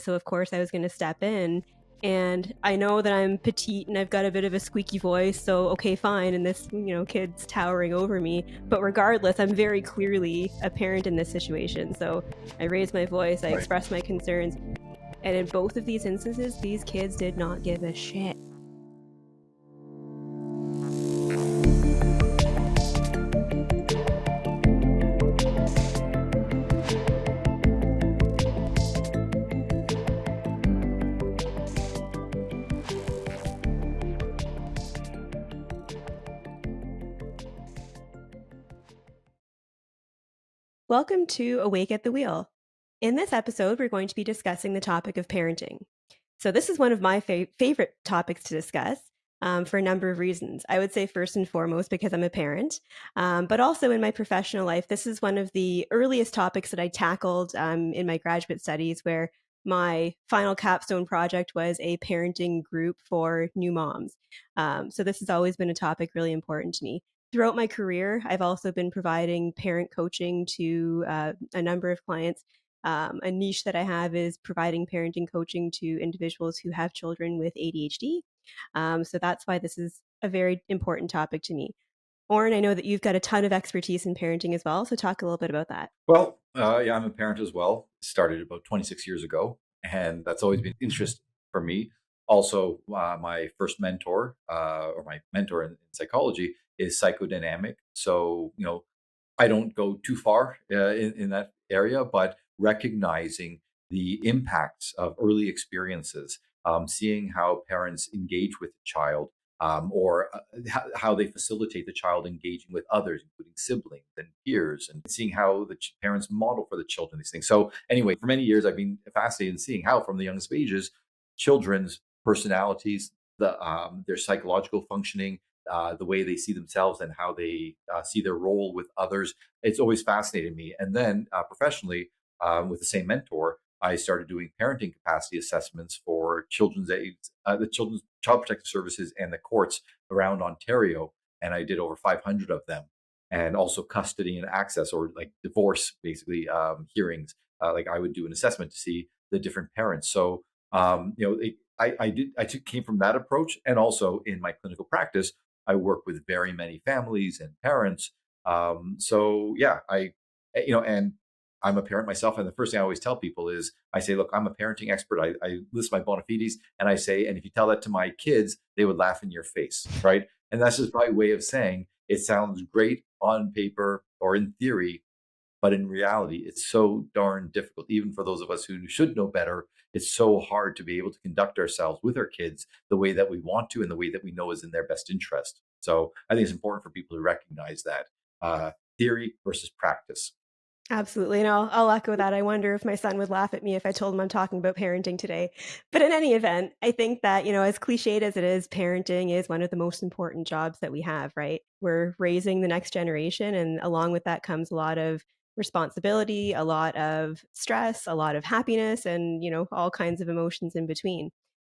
So of course I was going to step in. And I know that I'm petite and I've got a bit of a squeaky voice, so okay, fine. And this, kid's towering over me. But regardless, I'm very clearly a parent in this situation. So I raised my voice, I expressed my concerns. And in both of these instances, these kids did not give a shit. Welcome to Awake at the Wheel. In this episode, we're going to be discussing the topic of parenting. So this is one of my favorite topics to discuss for a number of reasons. I would say first and foremost because I'm a parent, but also in my professional life, this is one of the earliest topics that I tackled in my graduate studies, where my final capstone project was a parenting group for new moms. So this has always been a topic really important to me. Throughout my career, I've also been providing parent coaching to a number of clients. A niche that I have is providing parenting coaching to individuals who have children with ADHD. So that's why this is a very important topic to me. Oren, I know that you've got a ton of expertise in parenting as well. So talk a little bit about that. Well, yeah, I'm a parent as well. Started about 26 years ago, and that's always been interesting for me. Also, my first mentor, or my mentor in psychology, is psychodynamic. So, I don't go too far in that area, but recognizing the impacts of early experiences, seeing how parents engage with the child, or how they facilitate the child engaging with others, including siblings and peers, and seeing how the parents model for the children these things. So anyway, for many years, I've been fascinated in seeing how, from the youngest ages, children's personalities, their psychological functioning, the way they see themselves and how they see their role with others. It's always fascinated me. And then professionally, with the same mentor, I started doing parenting capacity assessments for children's aids, the Children's Child Protective Services and the courts around Ontario. And I did over 500 of them. And also custody and access, or like divorce, basically, hearings. Like I would do an assessment to see the different parents. So, I came from that approach. And also in my clinical practice, I work with very many families and parents. So yeah, and I'm a parent myself. And the first thing I always tell people is I say, look, I'm a parenting expert. I list my bona fides, and I say, and if you tell that to my kids, they would laugh in your face. Right. And that's just my way of saying it sounds great on paper or in theory, but in reality, it's so darn difficult, even for those of us who should know better. It's so hard to be able to conduct ourselves with our kids the way that we want to and the way that we know is in their best interest. So I think it's important for people to recognize that theory versus practice. Absolutely. And I'll echo that. I wonder if my son would laugh at me if I told him I'm talking about parenting today. But in any event, I think that, as cliched as it is, parenting is one of the most important jobs that we have, right? We're raising the next generation. And along with that comes a lot of responsibility, a lot of stress, a lot of happiness, and, all kinds of emotions in between.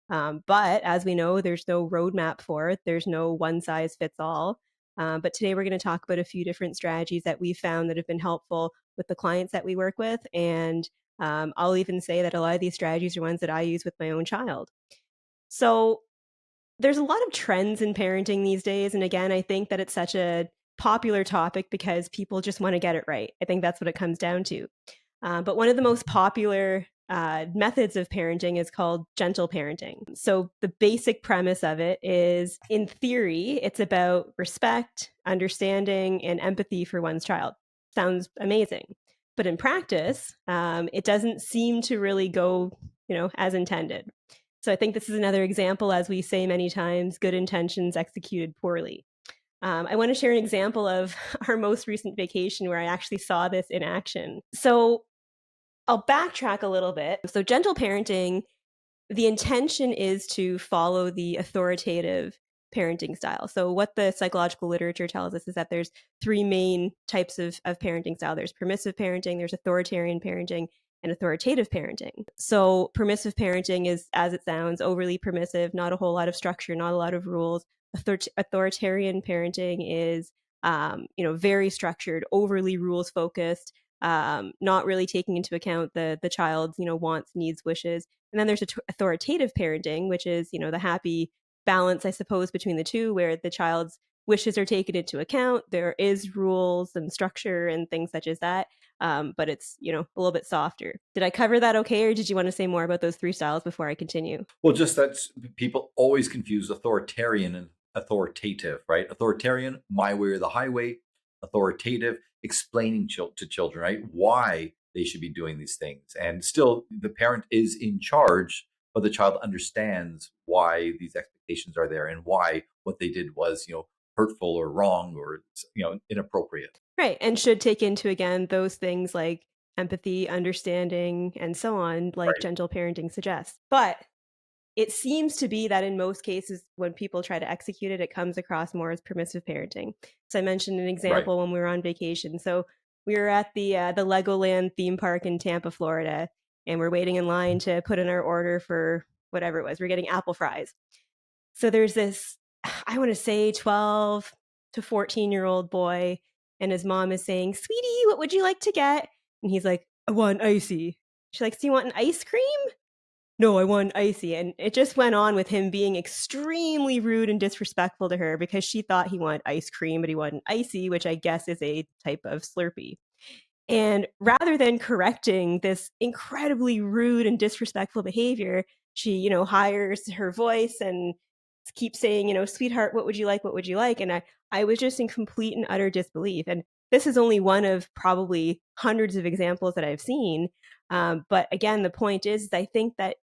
But as we know, there's no roadmap for it. There's no one size fits all. But today we're going to talk about a few different strategies that we've found that have been helpful with the clients that we work with. And I'll even say that a lot of these strategies are ones that I use with my own child. So there's a lot of trends in parenting these days. And again, I think that it's such a popular topic because people just want to get it right. I think that's what it comes down to. But one of the most popular methods of parenting is called gentle parenting. So the basic premise of it is, in theory, it's about respect, understanding, and empathy for one's child. Sounds amazing. But in practice, it doesn't seem to really go, as intended. So I think this is another example, as we say many times, good intentions executed poorly. I want to share an example of our most recent vacation where I actually saw this in action. So I'll backtrack a little bit. So gentle parenting, the intention is to follow the authoritative parenting style. So what the psychological literature tells us is that there's three main types of parenting style. There's permissive parenting, there's authoritarian parenting, and authoritative parenting. So permissive parenting is, as it sounds, overly permissive, not a whole lot of structure, not a lot of rules. Authoritarian parenting is, very structured, overly rules focused, not really taking into account the child's, wants, needs, wishes. And then there's authoritative parenting, which is, the happy balance, I suppose, between the two, where the child's wishes are taken into account. There is rules and structure and things such as that. But it's, a little bit softer. Did I cover that okay, or did you want to say more about those three styles before I continue? Well, just that's people always confuse authoritarian and authoritative, right? Authoritarian, my way or the highway. Authoritative, explaining to children, right, why they should be doing these things. And still, the parent is in charge, but the child understands why these expectations are there and why what they did was, hurtful or wrong or, inappropriate. Right. And should take into, again, those things like empathy, understanding, and so on, like Right. gentle parenting suggests. But it seems to be that in most cases, when people try to execute it, it comes across more as permissive parenting. So I mentioned an Right. example when we were on vacation. So we were at the Legoland theme park in Tampa, Florida, and we're waiting in line to put in our order for whatever it was. We're getting apple fries. So there's this, I want to say 12 to 14-year-old boy, and his mom is saying, "Sweetie, what would you like to get?" And he's like, "I want icy." She's like, "Do you want an ice cream?" "No, I want icy." And it just went on with him being extremely rude and disrespectful to her because she thought he wanted ice cream, but he wanted icy, which I guess is a type of Slurpee. And rather than correcting this incredibly rude and disrespectful behavior, she, hires her voice and keeps saying, "Sweetheart, what would you like? What would you like?" And I was just in complete and utter disbelief. And this is only one of probably hundreds of examples that I've seen. But again, the point is, I think that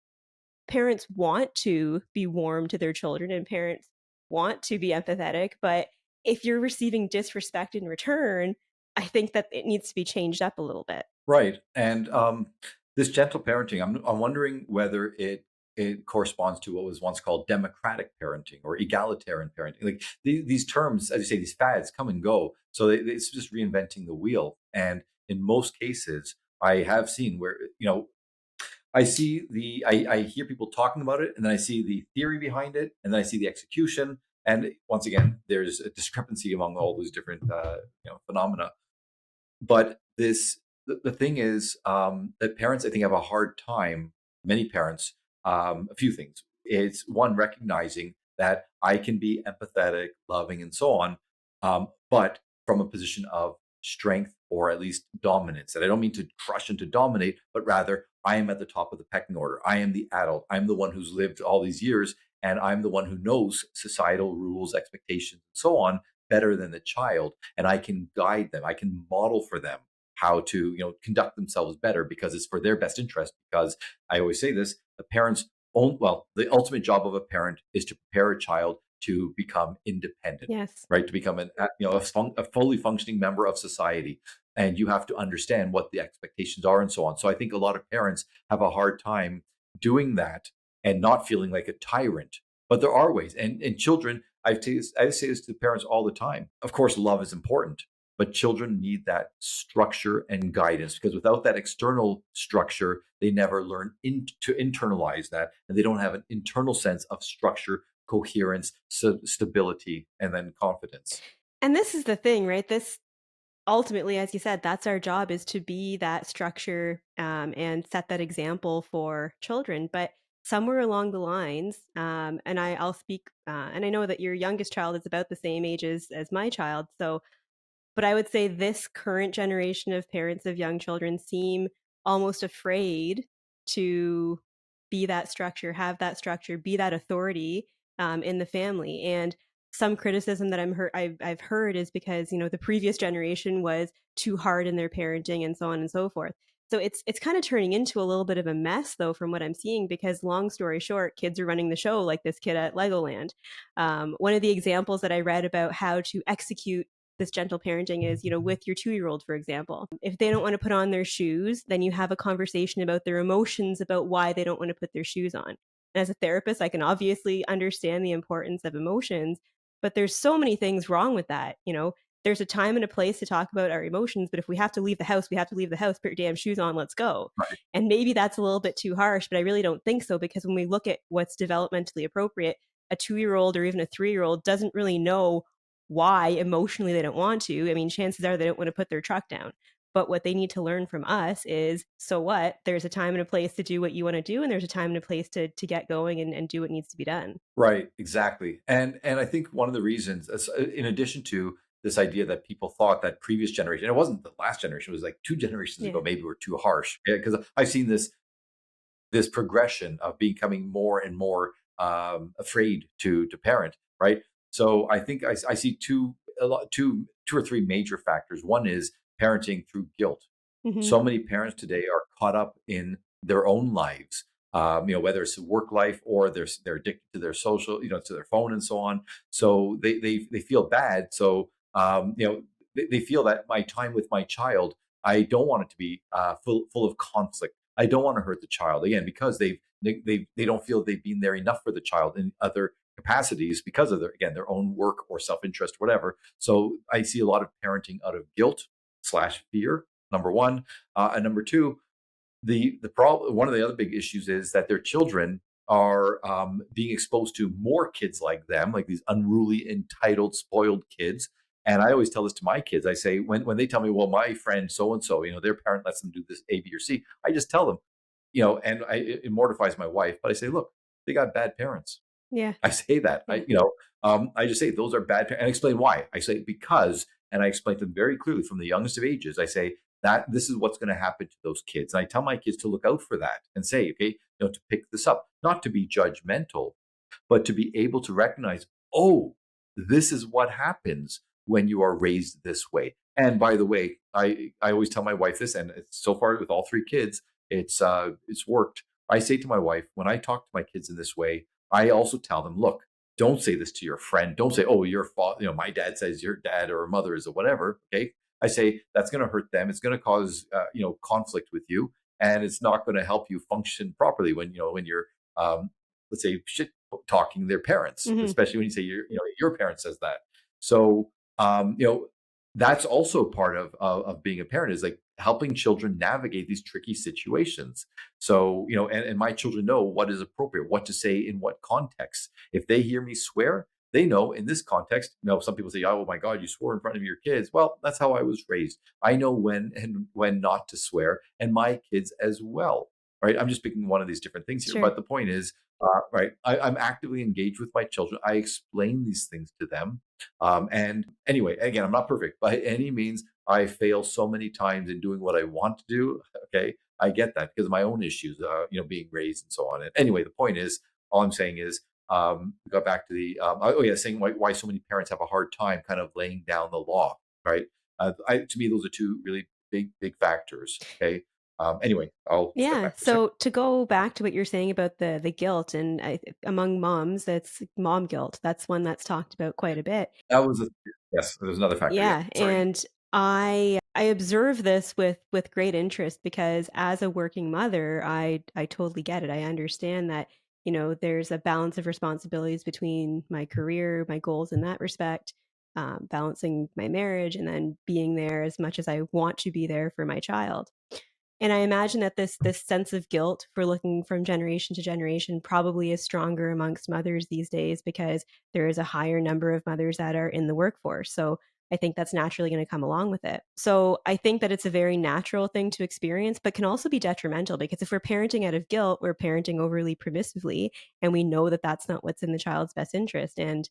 parents want to be warm to their children and parents want to be empathetic. But if you're receiving disrespect in return, I think that it needs to be changed up a little bit. Right. And this gentle parenting, I'm wondering whether it corresponds to what was once called democratic parenting or egalitarian parenting. Like these terms, as you say, these fads come and go. So it's just reinventing the wheel. And in most cases, I have seen where, I hear people talking about it, and then I see the theory behind it, and then I see the execution. And once again, there's a discrepancy among all those different, phenomena. But the thing is, that parents, I think, have a hard time. Many parents, a few things. It's one, recognizing that I can be empathetic, loving, and so on, but from a position of strength or at least dominance. And I don't mean to crush and to dominate, but rather I am at the top of the pecking order. I am the adult. I'm the one who's lived all these years, and I'm the one who knows societal rules, expectations, and so on better than the child, and I can guide them. I can model for them how to, conduct themselves better because it's for their best interest. Because I always say this: the parents own well, the ultimate job of a parent is to prepare a child to become independent, Yes. right? To become a fully functioning member of society. And you have to understand what the expectations are and so on. So I think a lot of parents have a hard time doing that and not feeling like a tyrant. But there are ways, and children, I say this to parents all the time. Of course, love is important, but children need that structure and guidance because without that external structure, they never learn to internalize that, and they don't have an internal sense of structure, coherence, stability, and then confidence. And this is the thing, right? This ultimately, as you said, that's our job, is to be that structure, and set that example for children. But somewhere along the lines, and I'll speak, and I know that your youngest child is about the same age as my child. So but I would say this current generation of parents of young children seem almost afraid to be that structure, have that structure, be that authority, in the family. And some criticism that I've heard is because, the previous generation was too hard in their parenting and so on and so forth. So it's kind of turning into a little bit of a mess, though, from what I'm seeing, because long story short, kids are running the show, like this kid at Legoland. One of the examples that I read about how to execute this gentle parenting is, with your 2-year-old, for example. If they don't want to put on their shoes, then you have a conversation about their emotions, about why they don't want to put their shoes on. And as a therapist, I can obviously understand the importance of emotions, but there's so many things wrong with that. There's a time and a place to talk about our emotions, but if we have to leave the house, we have to leave the house, put your damn shoes on, let's go. Right. And maybe that's a little bit too harsh, but I really don't think so, because when we look at what's developmentally appropriate, a 2-year-old or even a 3-year-old doesn't really know why emotionally they don't want to. I mean, chances are they don't want to put their truck down. But what they need to learn from us is, so what? There's a time and a place to do what you want to do, and there's a time and a place to get going and do what needs to be done. Right, exactly. And I think one of the reasons, in addition to this idea that people thought that previous generation, and it wasn't the last generation, it was like two generations Yeah. ago, maybe were too harsh. Because I've seen this progression of becoming more and more afraid to parent, right? So I think I see two or three major factors. One is parenting through guilt. Hmm. So many parents today are caught up in their own lives, whether it's a work life or they're addicted to their social, to their phone and so on. So they feel bad. So they feel that my time with my child, I don't want it to be full of conflict. I don't want to hurt the child again because they don't feel they've been there enough for the child in other capacities because of their own work or self interest, whatever. So I see a lot of parenting out of guilt slash fear. Number one, and number two, the problem. One of the other big issues is that their children are being exposed to more kids like them, like these unruly, entitled, spoiled kids. And I always tell this to my kids. I say when they tell me, well, my friend so and so, their parent lets them do this A, B, or C. I just tell them, and it mortifies my wife, but I say, look, they got bad parents. Yeah. I say that. Yeah. I just say those are bad, and I explain why. I say because, and I explain to them very clearly from the youngest of ages. I say that this is what's going to happen to those kids, and I tell my kids to look out for that and say, okay, to pick this up, not to be judgmental, but to be able to recognize, oh, this is what happens when you are raised this way. And by the way, I always tell my wife this, and it's, so far with all three kids, it's worked. I say to my wife when I talk to my kids in this way, I also tell them, look, don't say this to your friend. Don't say, oh, your father, my dad says your dad or mother is a whatever. Okay. I say that's going to hurt them. It's going to cause, conflict with you, and it's not going to help you function properly when you're, let's say, shit talking their parents, Hmm. especially when you say your parent says that. So, that's also part of being a parent, is like helping children navigate these tricky situations. So, and my children know what is appropriate, what to say in what context. If they hear me swear, they know in this context, some people say, oh my God, you swore in front of your kids. Well, that's how I was raised. I know when and when not to swear, and my kids as well. Right. I'm just picking one of these different things here. Sure. But the point is, right, I'm actively engaged with my children. I explain these things to them. And anyway, again, I'm not perfect by any means. I fail so many times in doing what I want to do. Okay. I get that because of my own issues, being raised and so on. And anyway, the point is, all I'm saying is, we got back to the, saying why so many parents have a hard time kind of laying down the law, right? To me, those are two really big factors. Okay. Anyway, I'll step Yeah. back for a second. So to go back to what you're saying about the guilt, and among moms, that's mom guilt. That's one that's talked about quite a bit. That was yes, there's another factor. Yeah. Yeah, Sorry. and I observe this with great interest because as a working mother, I totally get it. I understand that, there's a balance of responsibilities between my career, my goals in that respect, balancing my marriage, and then being there as much as I want to be there for my child. And I imagine that this sense of guilt for looking from generation to generation probably is stronger amongst mothers these days because there is a higher number of mothers that are in the workforce. So I think that's naturally going to come along with it. So I think that it's a very natural thing to experience, but can also be detrimental because if we're parenting out of guilt, we're parenting overly permissively, and we know that that's not what's in the child's best interest. And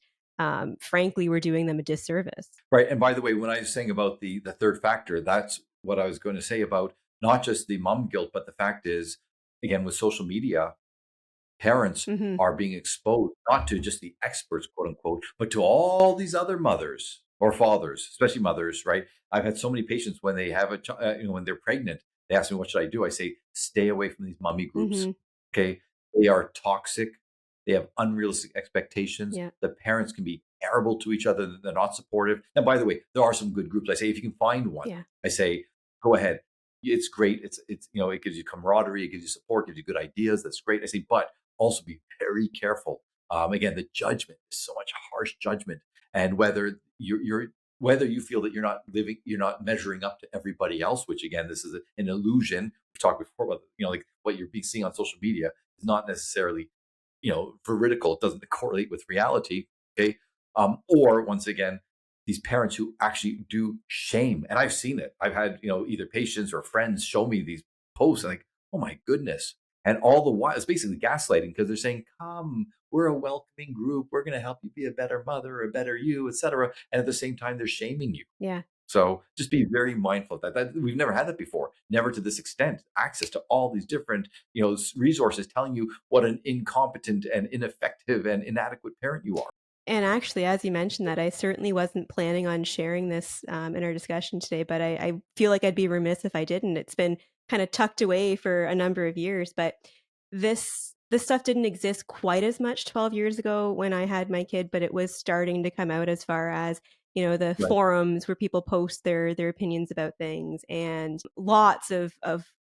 frankly, we're doing them a disservice. Right. And by the way, when I was saying about the third factor, that's what I was going to say about not just the mom guilt, but the fact is, again, with social media, parents Hmm. are being exposed not to just the experts, quote unquote, but to all these other mothers or fathers, especially mothers, right? I've had so many patients when they have when they're pregnant, they ask me, what should I do? I say, stay away from these mommy groups. Hmm. Okay. They are toxic. They have unrealistic expectations. Yeah. The parents can be terrible to each other. They're not supportive. And by the way, there are some good groups. I say, if you can find one, Yeah. I say, go ahead. It's great. It gives you camaraderie. It gives you support, gives you good ideas. That's great. I say, but also be very careful. Again, the judgment is so much harsh judgment, and whether you feel that you're not measuring up to everybody else, which again, this is an illusion. We've talked before about like what you're seeing on social media is not necessarily veridical. It doesn't correlate with reality. Okay, or once again, these parents who actually do shame. And I've seen it. I've had, either patients or friends show me these posts and like, oh my goodness. And all the while, it's basically gaslighting because they're saying, come, we're a welcoming group. We're going to help you be a better mother, a better you, etc. And at the same time, they're shaming you. Yeah. So just be very mindful of that. We've never had that before, never to this extent. Access to all these different, resources telling you what an incompetent and ineffective and inadequate parent you are. And actually, as you mentioned that, I certainly wasn't planning on sharing this in our discussion today, but I feel like I'd be remiss if I didn't. It's been kind of tucked away for a number of years, but this stuff didn't exist quite as much 12 years ago when I had my kid, but it was starting to come out as far as the Right. forums where people post their opinions about things, and lots of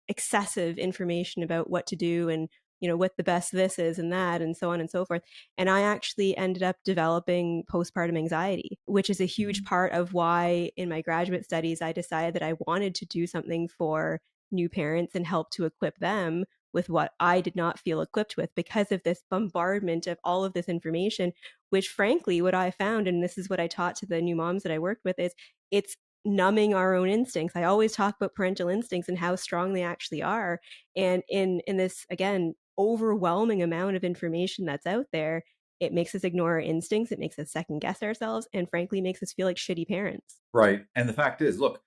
excessive information about what to do, and what the best this is and that, and so on and so forth. And I actually ended up developing postpartum anxiety, which is a huge part of why in my graduate studies I decided that I wanted to do something for new parents and help to equip them with what I did not feel equipped with because of this bombardment of all of this information, which frankly, what I found, and this is what I taught to the new moms that I worked with, is it's numbing our own instincts. I always talk about parental instincts and how strong they actually are. And in this, again, overwhelming amount of information that's out there, it makes us ignore our instincts, it makes us second guess ourselves, and frankly makes us feel like shitty parents. Right. And the fact is, look,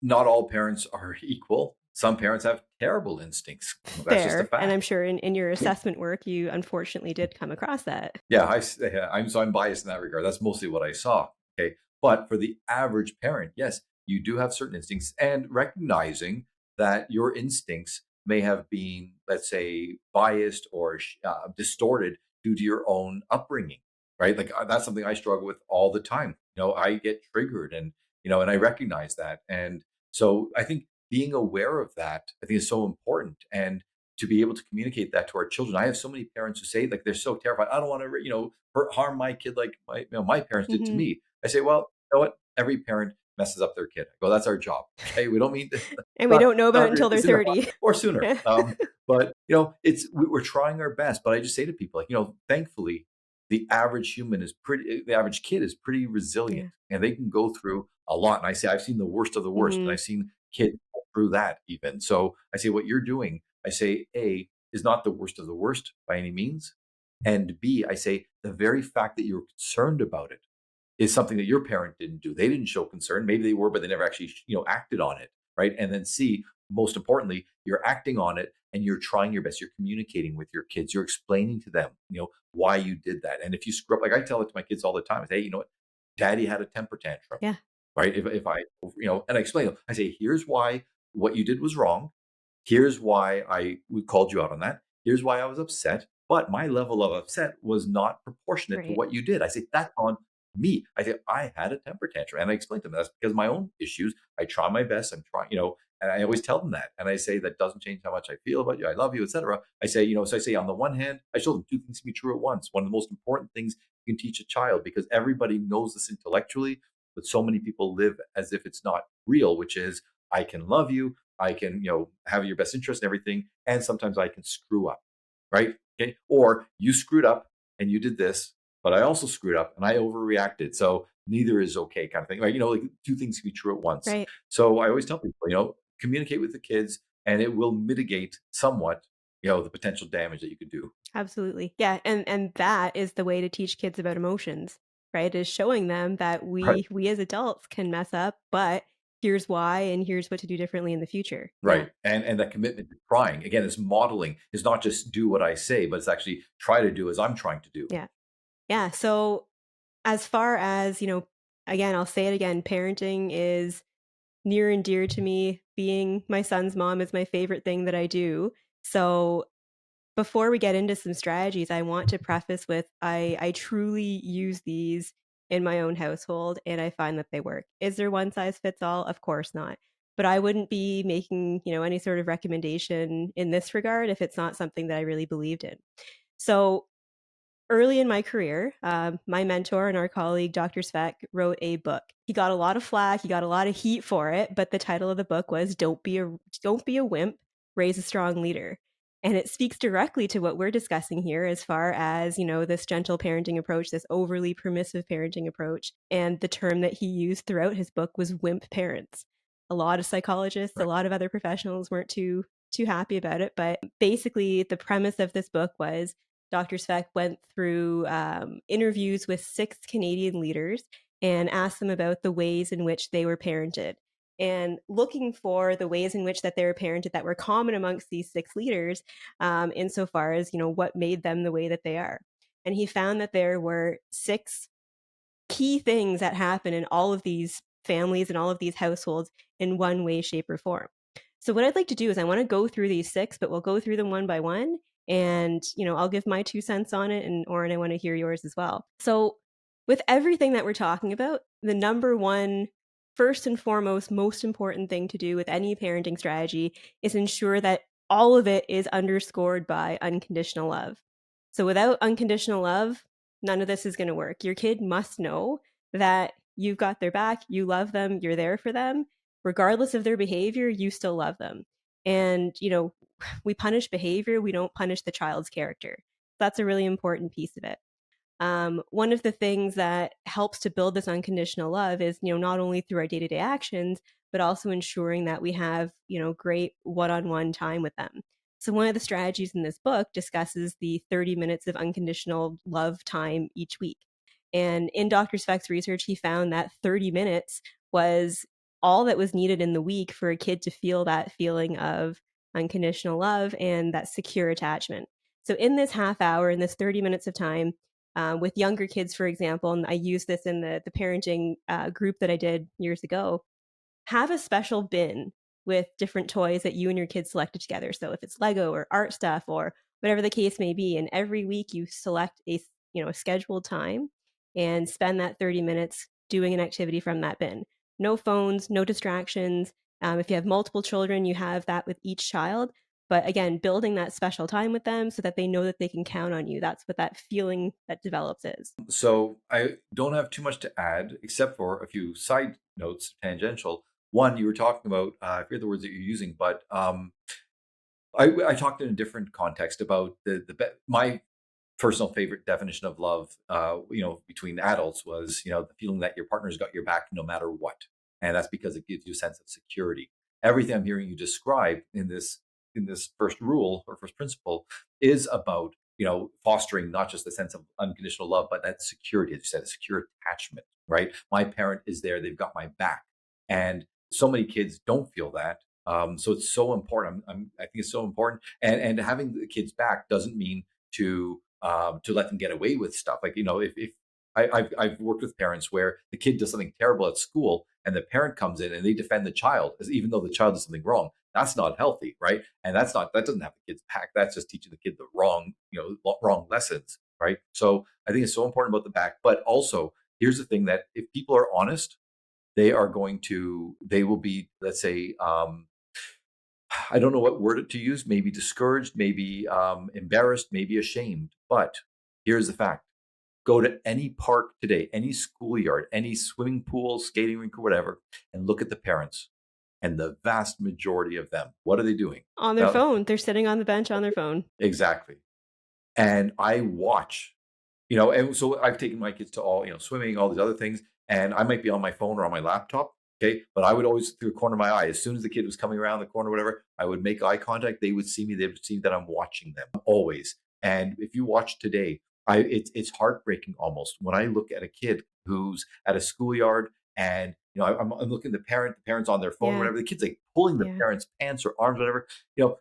not all parents are equal. Some parents have terrible instincts. That's just a Fair. And I'm fact. sure in your assessment work, you unfortunately did come across that. Yeah, yeah, I'm biased in that regard. That's mostly what I saw. Okay, but for the average parent, yes, you do have certain instincts, and recognizing that your instincts may have been, let's say, biased or distorted due to your own upbringing, right? Like that's something I struggle with all the time. I get triggered, and and I recognize that, and so I think being aware of that, I think, is so important, and to be able to communicate that to our children. I have so many parents who say like they're so terrified. I don't want to, harm my kid like my parents did to Hmm. me. I say, well, you know what? Every parent messes up their kid. I go, that's our job. Okay, we don't mean to, And we not don't know about it until they're it's in our 30. or sooner. But we're trying our best. But I just say to people, like, thankfully, the average human is pretty. The average kid is pretty resilient, Yeah. and they can go through a lot. And I say, I've seen the worst of the worst, and Hmm. I've seen kids go through that even. So I say, what you're doing, I say, A, is not the worst of the worst by any means. And B, I say, the very fact that you're concerned about it is something that your parent didn't do. They didn't show concern. Maybe they were, but they never actually, acted on it. Right. And then C, most importantly, you're acting on it and you're trying your best. You're communicating with your kids. You're explaining to them, why you did that. And if you screw up, like I tell it to my kids all the time, I say, hey, you know what? Daddy had a temper tantrum. Yeah. Right. If I, and I explain, I say, here's why what you did was wrong. Here's why we called you out on that. Here's why I was upset. But my level of upset was not proportionate to Right. what you did. I say, that's on me. I say, I had a temper tantrum. And I explained to them that's because of my own issues. I try my best. I'm trying, and I always tell them that. And I say, that doesn't change how much I feel about you. I love you, etc. I say, so I say, on the one hand, I show them two things can be true at once. One of the most important things you can teach a child, because everybody knows this intellectually, but so many people live as if it's not real, which is, I can love you. I can, have your best interest and everything. And sometimes I can screw up, right? Okay. Or you screwed up and you did this, but I also screwed up and I overreacted. So neither is okay, kind of thing, right? Like two things can be true at once. Right. So I always tell people, communicate with the kids and it will mitigate somewhat, the potential damage that you could do. Absolutely. Yeah, and that is the way to teach kids about emotions, right? Is showing them that Right. we as adults can mess up, but here's why and here's what to do differently in the future. Yeah. Right. And that commitment to trying, again, is modeling, is not just do what I say, but it's actually try to do as I'm trying to do. Yeah. Yeah. So as far as, again, I'll say it again, parenting is near and dear to me. Being my son's mom is my favorite thing that I do. So before we get into some strategies, I want to preface with I truly use these in my own household and I find that they work. Is there one size fits all? Of course not. But I wouldn't be making, any sort of recommendation in this regard if it's not something that I really believed in. So early in my career, my mentor and our colleague, Dr. Speck, wrote a book. He got a lot of flack, he got a lot of heat for it, but the title of the book was "Don't be a Wimp, Raise a Strong Leader." And it speaks directly to what we're discussing here as far as, this gentle parenting approach, this overly permissive parenting approach. And the term that he used throughout his book was wimp parents. A lot of psychologists, a Right. lot of other professionals weren't too happy about it. But basically, the premise of this book was Dr. Speck went through interviews with 6 Canadian leaders and asked them about the ways in which they were parented, and looking for the ways in which that they were parented that were common amongst these 6 leaders, insofar as what made them the way that they are. And he found that there were 6 key things that happen in all of these families and all of these households in one way, shape, or form. So what I'd like to do is I want to go through these 6, but we'll go through them one by one. And, I'll give my 2 cents on it. And Oren, I want to hear yours as well. So with everything that we're talking about, the number one, first and foremost, most important thing to do with any parenting strategy is ensure that all of it is underscored by unconditional love. So without unconditional love, none of this is going to work. Your kid must know that you've got their back, you love them, you're there for them. Regardless of their behavior, you still love them. And, we punish behavior, we don't punish the child's character. That's a really important piece of it. One of the things that helps to build this unconditional love is, not only through our day-to-day actions, but also ensuring that we have, great one-on-one time with them. So one of the strategies in this book discusses the 30 minutes of unconditional love time each week. And in Dr. Speck's research, he found that 30 minutes was all that was needed in the week for a kid to feel that feeling of unconditional love and that secure attachment. So in this half hour, in this 30 minutes of time, with younger kids, for example, and I use this in the parenting group that I did years ago, have a special bin with different toys that you and your kids selected together. So if it's Lego or art stuff or whatever the case may be, and every week you select a scheduled time and spend that 30 minutes doing an activity from that bin. No phones, no distractions. If you have multiple children, you have that with each child. But again, building that special time with them so that they know that they can count on you. That's what that feeling that develops is. So I don't have too much to add, except for a few side notes, tangential. One, you were talking about, I forget the words that you're using, but I talked in a different context about my personal favorite definition of love, between adults was, the feeling that your partner's got your back no matter what, and that's because it gives you a sense of security. Everything I'm hearing you describe in this first rule or first principle is about fostering not just the sense of unconditional love, but that security, as you said, a secure attachment. Right, my parent is there; they've got my back, and so many kids don't feel that. So it's so important. I think it's so important, and having the kids back doesn't mean to let them get away with stuff. Like, if I've worked with parents where the kid does something terrible at school and the parent comes in and they defend the child as even though the child does something wrong. That's not healthy, right? And that doesn't have the kids back. That's just teaching the kid the wrong lessons, right? So I think it's so important about the back. But also, here's the thing: that if people are honest, they will be, let's say, I don't know what word to use, maybe discouraged, maybe embarrassed, maybe ashamed. But here's the fact: go to any park today, any schoolyard, any swimming pool, skating rink, or whatever, and look at the parents. And the vast majority of them, what are they doing? On their Now, phone. They're sitting on the bench on their phone. exactly. And I watch, and so I've taken my kids to all, swimming, all these other things, and I might be on my phone or on my laptop. Okay. But I would always, through the corner of my eye, as soon as the kid was coming around the corner, whatever, I would make eye contact. They would see me. They would see that I'm watching them always. And if you watch today, it's heartbreaking almost when I look at a kid who's at a schoolyard and, I'm looking at the parents on their phone, Yeah. whatever. The kid's like pulling the Yeah. parents' pants or arms, whatever.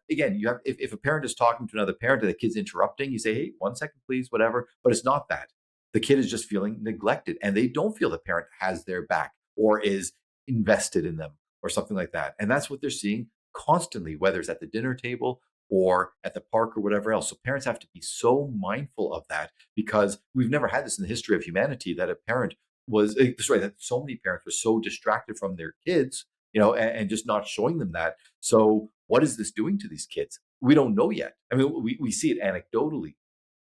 Again, you have if a parent is talking to another parent and the kid's interrupting, you say, "Hey, 1 second, please," whatever. But it's not that. The kid is just feeling neglected, and they don't feel the parent has their back or is invested in them or something like that. And that's what they're seeing constantly, whether it's at the dinner table or at the park or whatever else. So parents have to be so mindful of that because we've never had this in the history of humanity that a parent that so many parents were so distracted from their kids, and just not showing them that. So what is this doing to these kids? We don't know yet. I mean, we see it anecdotally,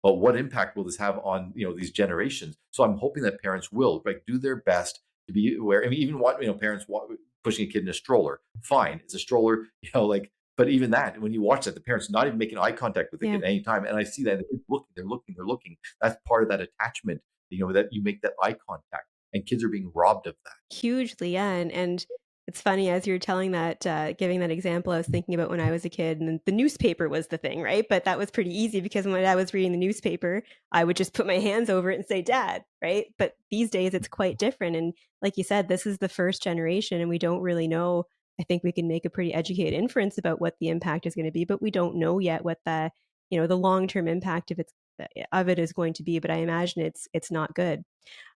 but what impact will this have on these generations? So I'm hoping that parents will do their best to be aware. I mean, even what parents pushing a kid in a stroller, fine, it's a stroller, like But even that, when you watch that, the parents not even making eye contact with the kid Yeah. at any time, and I see that the kid's looking, they're looking, they're looking. That's part of that attachment, that you make that eye contact, and kids are being robbed of that. Hugely, yeah, and it's funny as you're telling that, giving that example, I was thinking about when I was a kid and the newspaper was the thing, right? But that was pretty easy because when I was reading the newspaper, I would just put my hands over it and say, "Dad," right? But these days it's quite different, and like you said, this is the first generation, and we don't really know. I think we can make a pretty educated inference about what the impact is gonna be, but we don't know yet what the long-term impact of it is going to be, but I imagine it's not good.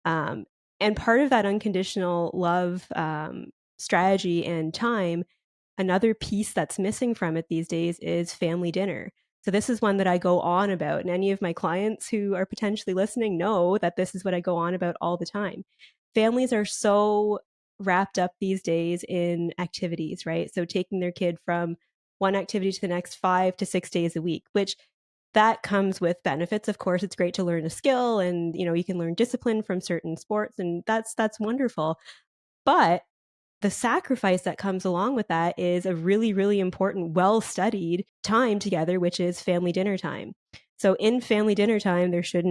Um, and part of that unconditional love strategy and time, another piece that's missing from it these days is family dinner. So this is one that I go on about, and any of my clients who are potentially listening know that this is what I go on about all the time. Families are so wrapped up these days in activities, right? So taking their kid from one activity to the next 5 to 6 days a week, which that comes with benefits. Of course, it's great to learn a skill and you can learn discipline from certain sports and that's wonderful. But the sacrifice that comes along with that is a really, really important, well studied time together, which is family dinner time. So, in family dinner time, there should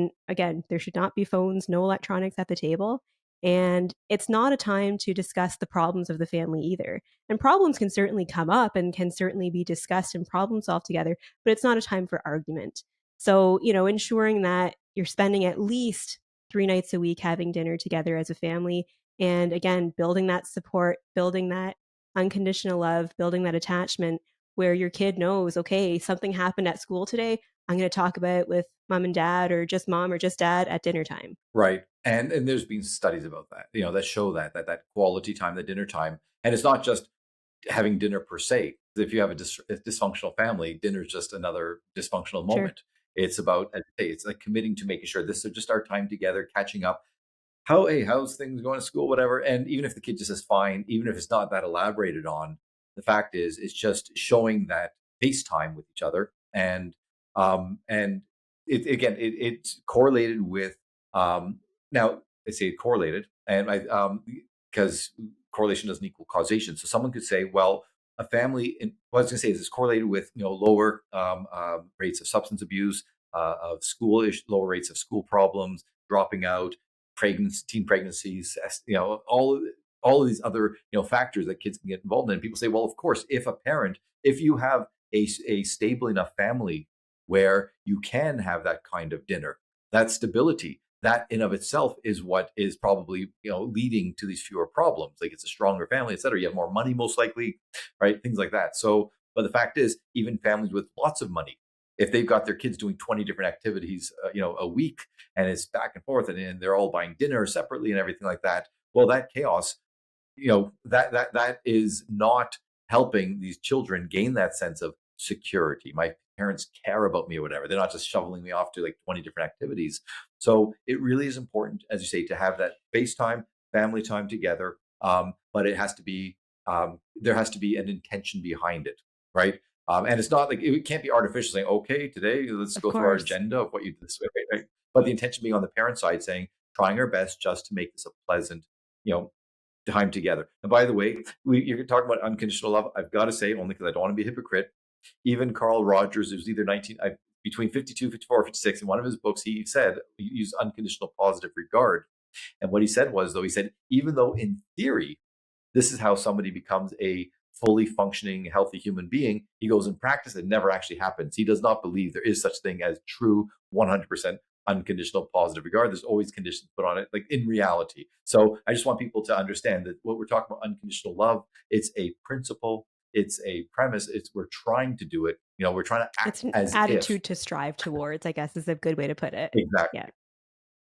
not be phones, no electronics at the table. And it's not a time to discuss the problems of the family either. And problems can certainly come up and can certainly be discussed and problem solved together, but it's not a time for argument. So, ensuring that you're spending at least 3 nights a week having dinner together as a family, and again, building that support, building that unconditional love, building that attachment where your kid knows, okay, something happened at school today. I'm going to talk about it with mom and dad, or just mom or just dad at dinner time. Right. And there's been studies about that, that show that quality time, the dinner time. And it's not just having dinner per se. If you have a dysfunctional family, dinner is just another dysfunctional Sure. moment. It's about, as I say, it's like committing to making sure this is just our time together, catching up. How's things going to school, whatever. And even if the kid just says fine, even if it's not that elaborated on, the fact is it's just showing that FaceTime with each other. And it's correlated with, now I say correlated, and I because correlation doesn't equal causation. So someone could say, well, a family what I was going to say is it's correlated with lower rates of substance abuse, of lower rates of school problems, dropping out, teen pregnancies, all of these other factors that kids can get involved in. And people say, well, of course, if you have a stable enough family where you can have that kind of dinner, that stability, that in of itself is what is probably leading to these fewer problems. Like it's a stronger family, et cetera. You have more money, most likely, right? Things like that. So, but the fact is, even families with lots of money, if they've got their kids doing 20 different activities, a week, and it's back and forth, and they're all buying dinner separately and everything like that, well, that chaos, that is not helping these children gain that sense of security. My parents care about me or whatever. They're not just shoveling me off to like 20 different activities. So it really is important, as you say, to have that FaceTime, family time together. But it has to be, there has to be an intention behind it, right? And it's not like it can't be artificial saying, okay, today let's Of go through our course. agenda of what you did this way, right? But the intention being on the parent side saying, trying our best just to make this a pleasant, you know, time together. And by the way, you're talking about unconditional love. I've got to say, only because I don't want to be a hypocrite, even Carl Rogers, it was either between 52, 54, 56, in one of his books, he said, he used unconditional positive regard. And what he said was, though, he said, even though in theory, this is how somebody becomes a fully functioning, healthy human being, he goes, in practice, it never actually happens. He does not believe there is such thing as true 100% unconditional positive regard. There's always conditions put on it, like in reality. So I just want people to understand that what we're talking about, unconditional love, it's a principle, it's a premise, it's we're trying to do it. We're trying to act It's an as if. attitude to strive towards, I guess, is a good way to put it. Yeah. Exactly.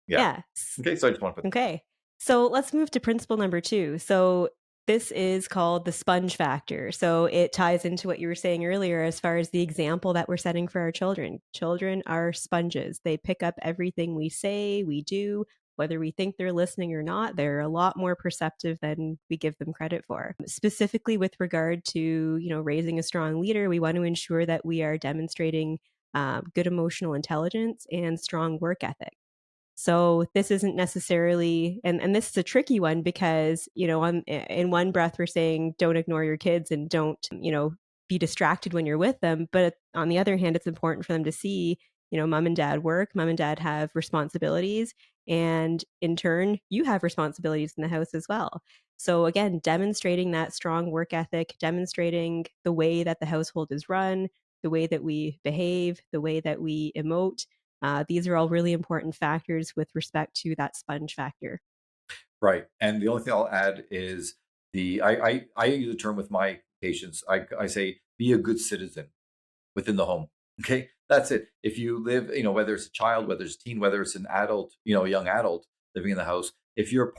Yeah. Yeah. Okay. So I just want to put. Okay. So let's move to principle number 2. So this is called the sponge factor. So it ties into what you were saying earlier as far as the example that we're setting for our children. Children are sponges. They pick up everything we say, we do, whether we think they're listening or not. They're a lot more perceptive than we give them credit for. Specifically with regard to, raising a strong leader, we want to ensure that we are demonstrating good emotional intelligence and strong work ethic. So this isn't necessarily, and this is a tricky one because, in one breath we're saying don't ignore your kids and don't, be distracted when you're with them. But on the other hand, it's important for them to see, mom and dad work, mom and dad have responsibilities, and in turn, you have responsibilities in the house as well. So again, demonstrating that strong work ethic, demonstrating the way that the household is run, the way that we behave, the way that we emote. These are all really important factors with respect to that sponge factor. Right. And the only thing I'll add is I use a term with my patients. I say be a good citizen within the home. Okay, that's it. If you live, whether it's a child, whether it's a teen, whether it's an adult, a young adult living in the house, if you're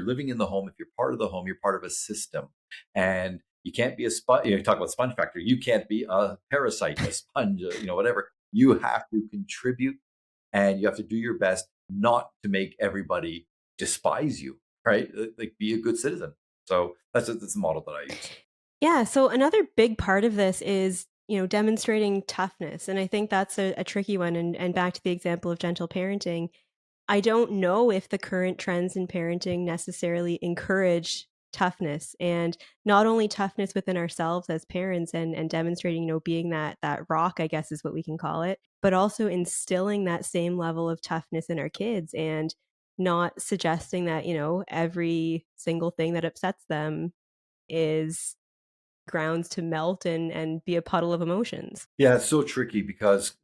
living in the home, if you're part of the home, you're part of a system, and you can't be a sponge. You talk about sponge factor. You can't be a parasite, a sponge, whatever. You have to contribute, and you have to do your best not to make everybody despise you. Right? Like be a good citizen. So that's the model that I use. Yeah. So another big part of this is, demonstrating toughness. And I think that's a tricky one. And back to the example of gentle parenting, I don't know if the current trends in parenting necessarily encourage toughness, and not only toughness within ourselves as parents and demonstrating, being that rock, I guess is what we can call it, but also instilling that same level of toughness in our kids, and not suggesting that, every single thing that upsets them is grounds to melt and be a puddle of emotions. Yeah, it's so tricky because,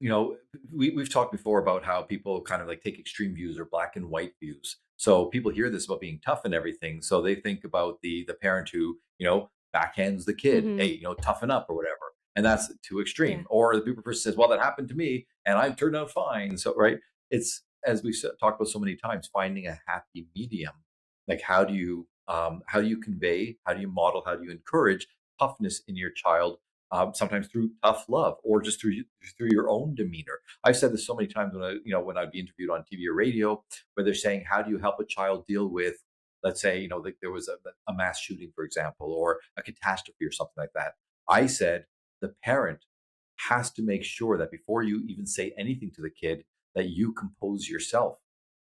we've talked before about how people kind of like take extreme views or black and white views. So people hear this about being tough and everything. So they think about the parent who, backhands the kid, hey, Mhm. toughen up or whatever. And that's too Yeah. extreme. Or the people person says, well, that happened to me and I've turned out fine. So, right. It's as we've talked about so many times, finding a happy medium. Like how do you convey, how do you model, how do you encourage toughness in your child, sometimes through tough love or just through your own demeanor. I've said this so many times when I'd be interviewed on TV or radio, where they're saying, "How do you help a child deal with, let's say, like there was a mass shooting, for example, or a catastrophe or something like that?" I said the parent has to make sure that before you even say anything to the kid, that you compose yourself,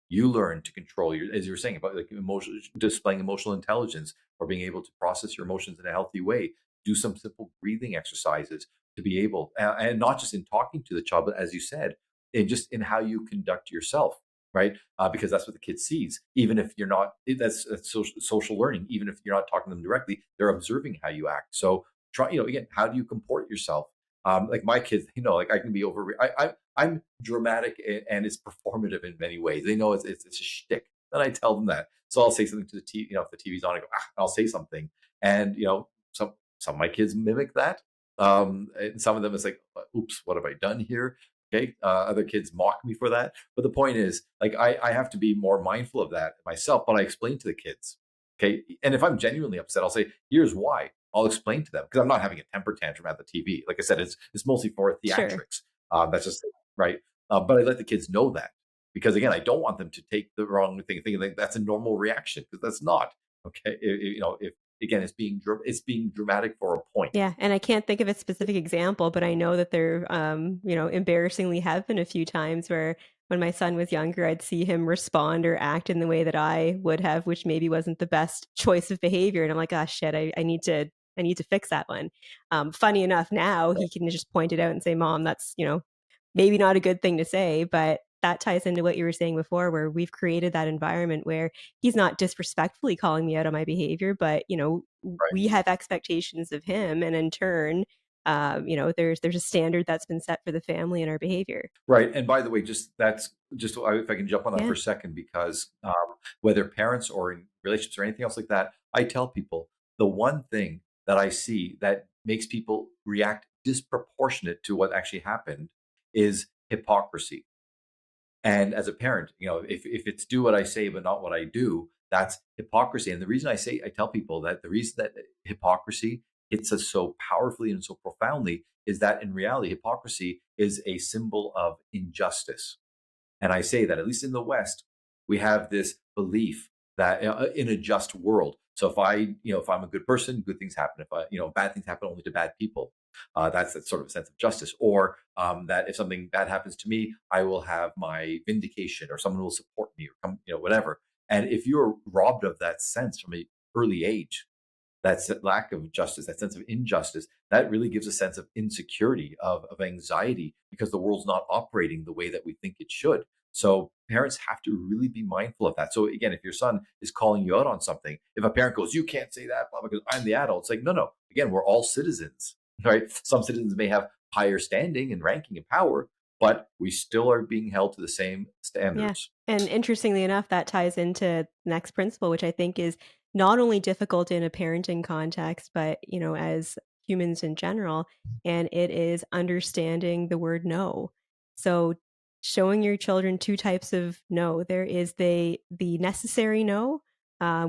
you learn to control your, as you were saying about like emotional, displaying emotional intelligence or being able to process your emotions in a healthy way. Do some simple breathing exercises to be able, and not just in talking to the child, but as you said, in just in how you conduct yourself, right? Because that's what the kid sees. Even if you're not, that's social learning. Even if you're not talking to them directly, they're observing how you act. So try, again, how do you comport yourself? Like my kids, like I can be over. I'm dramatic and it's performative in many ways. They know it's a shtick. And I tell them that. So I'll say something to the TV, if the TV's on, I go, I'll say something. And, some of my kids mimic that. And some of them is like, oops, what have I done here? Okay. Other kids mock me for that. But the point is, like, I have to be more mindful of that myself, but I explain to the kids. Okay. And if I'm genuinely upset, I'll say, here's why. I'll explain to them because I'm not having a temper tantrum at the TV. Like I said, it's mostly for Sure. theatrics. That's just right. But I let the kids know that because again, I don't want them to take the wrong thing, thinking like that's a normal reaction because that's not okay. If again, it's being dramatic for a point. Yeah, and I can't think of a specific example, but I know that there, embarrassingly have been a few times where when my son was younger, I'd see him respond or act in the way that I would have, which maybe wasn't the best choice of behavior. And I'm like, oh shit, I need to fix that one. Funny enough, now he can just point it out and say, Mom, that's, maybe not a good thing to say, but that ties into what you were saying before, where we've created that environment where he's not disrespectfully calling me out on my behavior, but Right. we have expectations of him, and in turn, there's a standard that's been set for the family and our behavior. Right. And by the way, just that's just if I can jump on that for Yeah, a second, because whether parents or in relationships or anything else like that, I tell people the one thing that I see that makes people react disproportionate to what actually happened is hypocrisy. And as a parent, if it's do what I say but not what I do, that's hypocrisy. And the reason I tell people that the reason that hypocrisy hits us so powerfully and so profoundly is that in reality, hypocrisy is a symbol of injustice. And I say that, at least in the West, we have this belief that in a just world. So if I'm a good person, good things happen. If bad things happen only to bad people. That's that sort of sense of justice. Or that if something bad happens to me, I will have my vindication, or someone will support me, or come, whatever. And if you're robbed of that sense from an early age, lack of justice, that sense of injustice, that really gives a sense of insecurity, of anxiety, because the world's not operating the way that we think it should. So parents have to really be mindful of that. So again, if your son is calling you out on something, if a parent goes, "You can't say that," blah, because I'm the adult, it's like, no, no. Again, we're all citizens, right? Some citizens may have higher standing and ranking and power, but we still are being held to the same Yeah. standards. And interestingly enough, that ties into the next principle, which I think is not only difficult in a parenting context, but, as humans in general, and it is understanding the word no. So showing your children two types of no. There is the necessary no,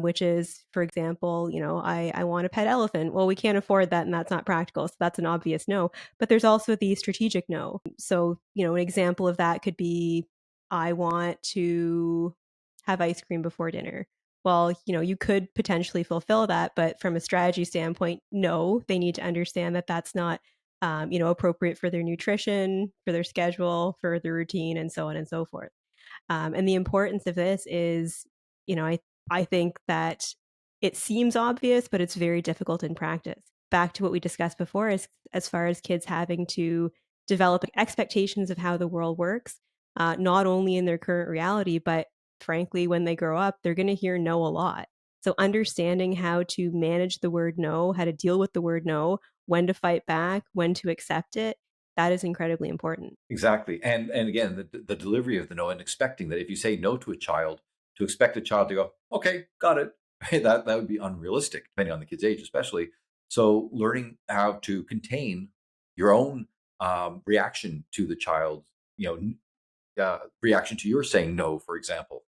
which is, for example, I want a pet elephant. Well, we can't afford that and that's not practical. So that's an obvious no. But there's also the strategic no. So, an example of that could be I want to have ice cream before dinner. Well, you could potentially fulfill that, but from a strategy standpoint, no, they need to understand that that's not, appropriate for their nutrition, for their schedule, for their routine, and so on and so forth. And the importance of this is, I think that it seems obvious, but it's very difficult in practice. Back to what we discussed before, as far as kids having to develop expectations of how the world works, not only in their current reality, but frankly, when they grow up, they're going to hear no a lot. So understanding how to manage the word no, how to deal with the word no, when to fight back, when to accept it, that is incredibly important. Exactly. And again, the delivery of the no, and expecting that if you say no to a child, to expect a child to go, "Okay, got it." That would be unrealistic, depending on the kid's age, especially. So learning how to contain your own reaction to the child's, reaction to your saying no, for example.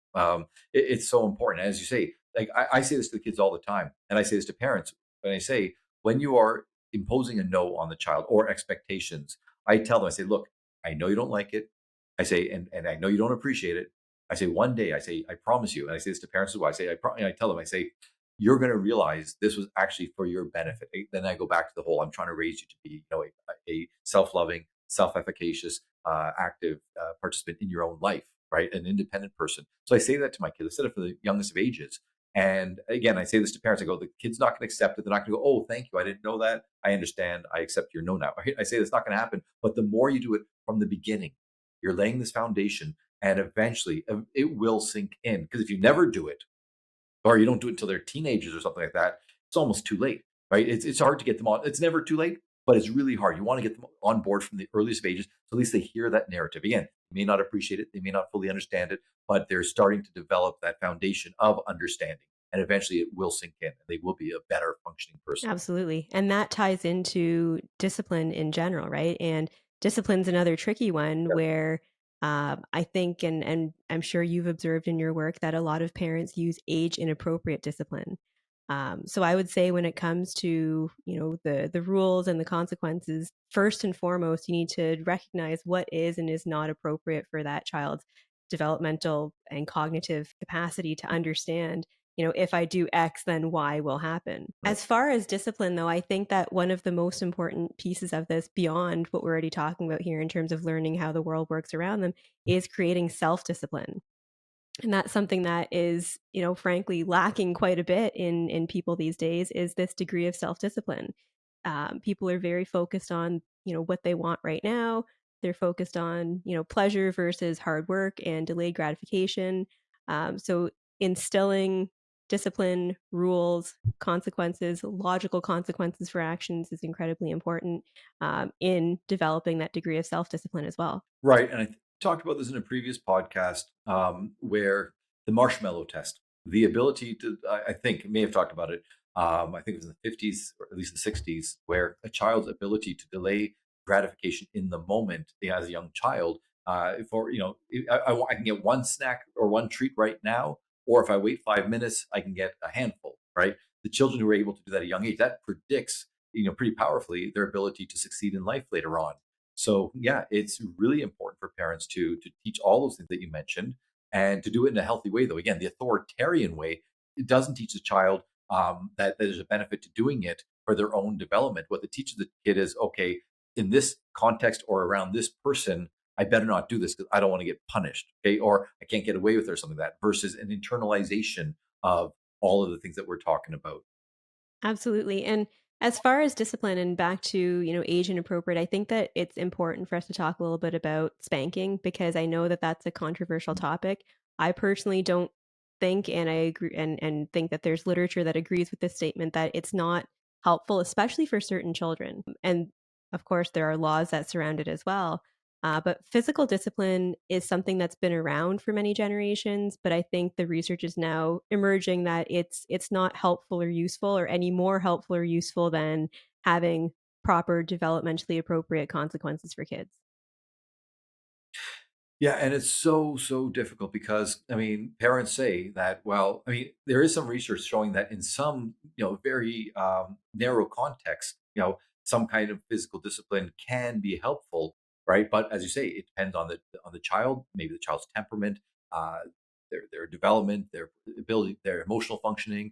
It's so important. As you say, like I say this to the kids all the time, and I say this to parents, when I say, when you are imposing a no on the child or expectations, I tell them, I say, "Look, I know you don't like it. I say, and I know you don't appreciate it. I say, one day, I say, I promise you," and I say this to parents as well. I say, I tell them, I say, "You're going to realize this was actually for your benefit." Then I go back to the whole, I'm trying to raise you to be, a self-loving, self-efficacious, active participant in your own life, right? An independent person. So I say that to my kids. I said it for the youngest of ages. And again, I say this to parents. I go, the kid's not going to accept it. They're not going to go, "Oh, thank you. I didn't know that. I understand. I accept your no now." I say that's not going to happen. But the more you do it from the beginning, you're laying this foundation, and eventually it will sink in. Because if you never do it, or you don't do it until they're teenagers or something like that, it's almost too late, right? It's hard to get them on. It's never too late, but it's really hard. You want to get them on board from the earliest of ages, so at least they hear that narrative. Again, they may not appreciate it, they may not fully understand it, but they're starting to develop that foundation of understanding, and eventually it will sink in, and they will be a better functioning person. Absolutely. And that ties into discipline in general, right? And discipline's another tricky one Yep. where I think, and I'm sure you've observed in your work that a lot of parents use age inappropriate discipline. So I would say when it comes to, the rules and the consequences, first and foremost, you need to recognize what is and is not appropriate for that child's developmental and cognitive capacity to understand, if I do X, then Y will happen. Right. As far as discipline, though, I think that one of the most important pieces of this, beyond what we're already talking about here in terms of learning how the world works around them, is creating self discipline. And that's something that is, frankly, lacking quite a bit in people these days, is this degree of self discipline. People are very focused on, what they want right now. They're focused on, pleasure versus hard work and delayed gratification. So instilling discipline, rules, consequences, logical consequences for actions is incredibly important in developing that degree of self discipline as well. Right. And talked about this in a previous podcast, where the marshmallow test, the ability to, I think, may have talked about it. I think it was in the 50s or at least the 60s, where a child's ability to delay gratification in the moment, as a young child, for, I can get one snack or one treat right now, or if I wait 5 minutes, I can get a handful, right? The children who are able to do that at a young age, that predicts, pretty powerfully their ability to succeed in life later on. So yeah, it's really important for parents to teach all those things that you mentioned, and to do it in a healthy way. Though again, the authoritarian way, it doesn't teach the child that there's a benefit to doing it for their own development. What it teaches the kid is, okay, in this context or around this person, I better not do this because I don't want to get punished, okay, or I can't get away with it or something like that. Versus an internalization of all of the things that we're talking about. Absolutely. And as far as discipline and back to, age inappropriate, I think that it's important for us to talk a little bit about spanking because I know that that's a controversial topic. I personally don't think, and I agree, and think that there's literature that agrees with this statement that it's not helpful, especially for certain children. And of course, there are laws that surround it as well. But physical discipline is something that's been around for many generations, but I think the research is now emerging that it's not helpful or useful or any more helpful or useful than having proper developmentally appropriate consequences for kids. Yeah, and it's so difficult because I mean, parents say that. Well, I mean, there is some research showing that in some very narrow context, some kind of physical discipline can be helpful, right? But as you say, it depends on the child, maybe the child's temperament, uh, their development, their ability, their emotional functioning.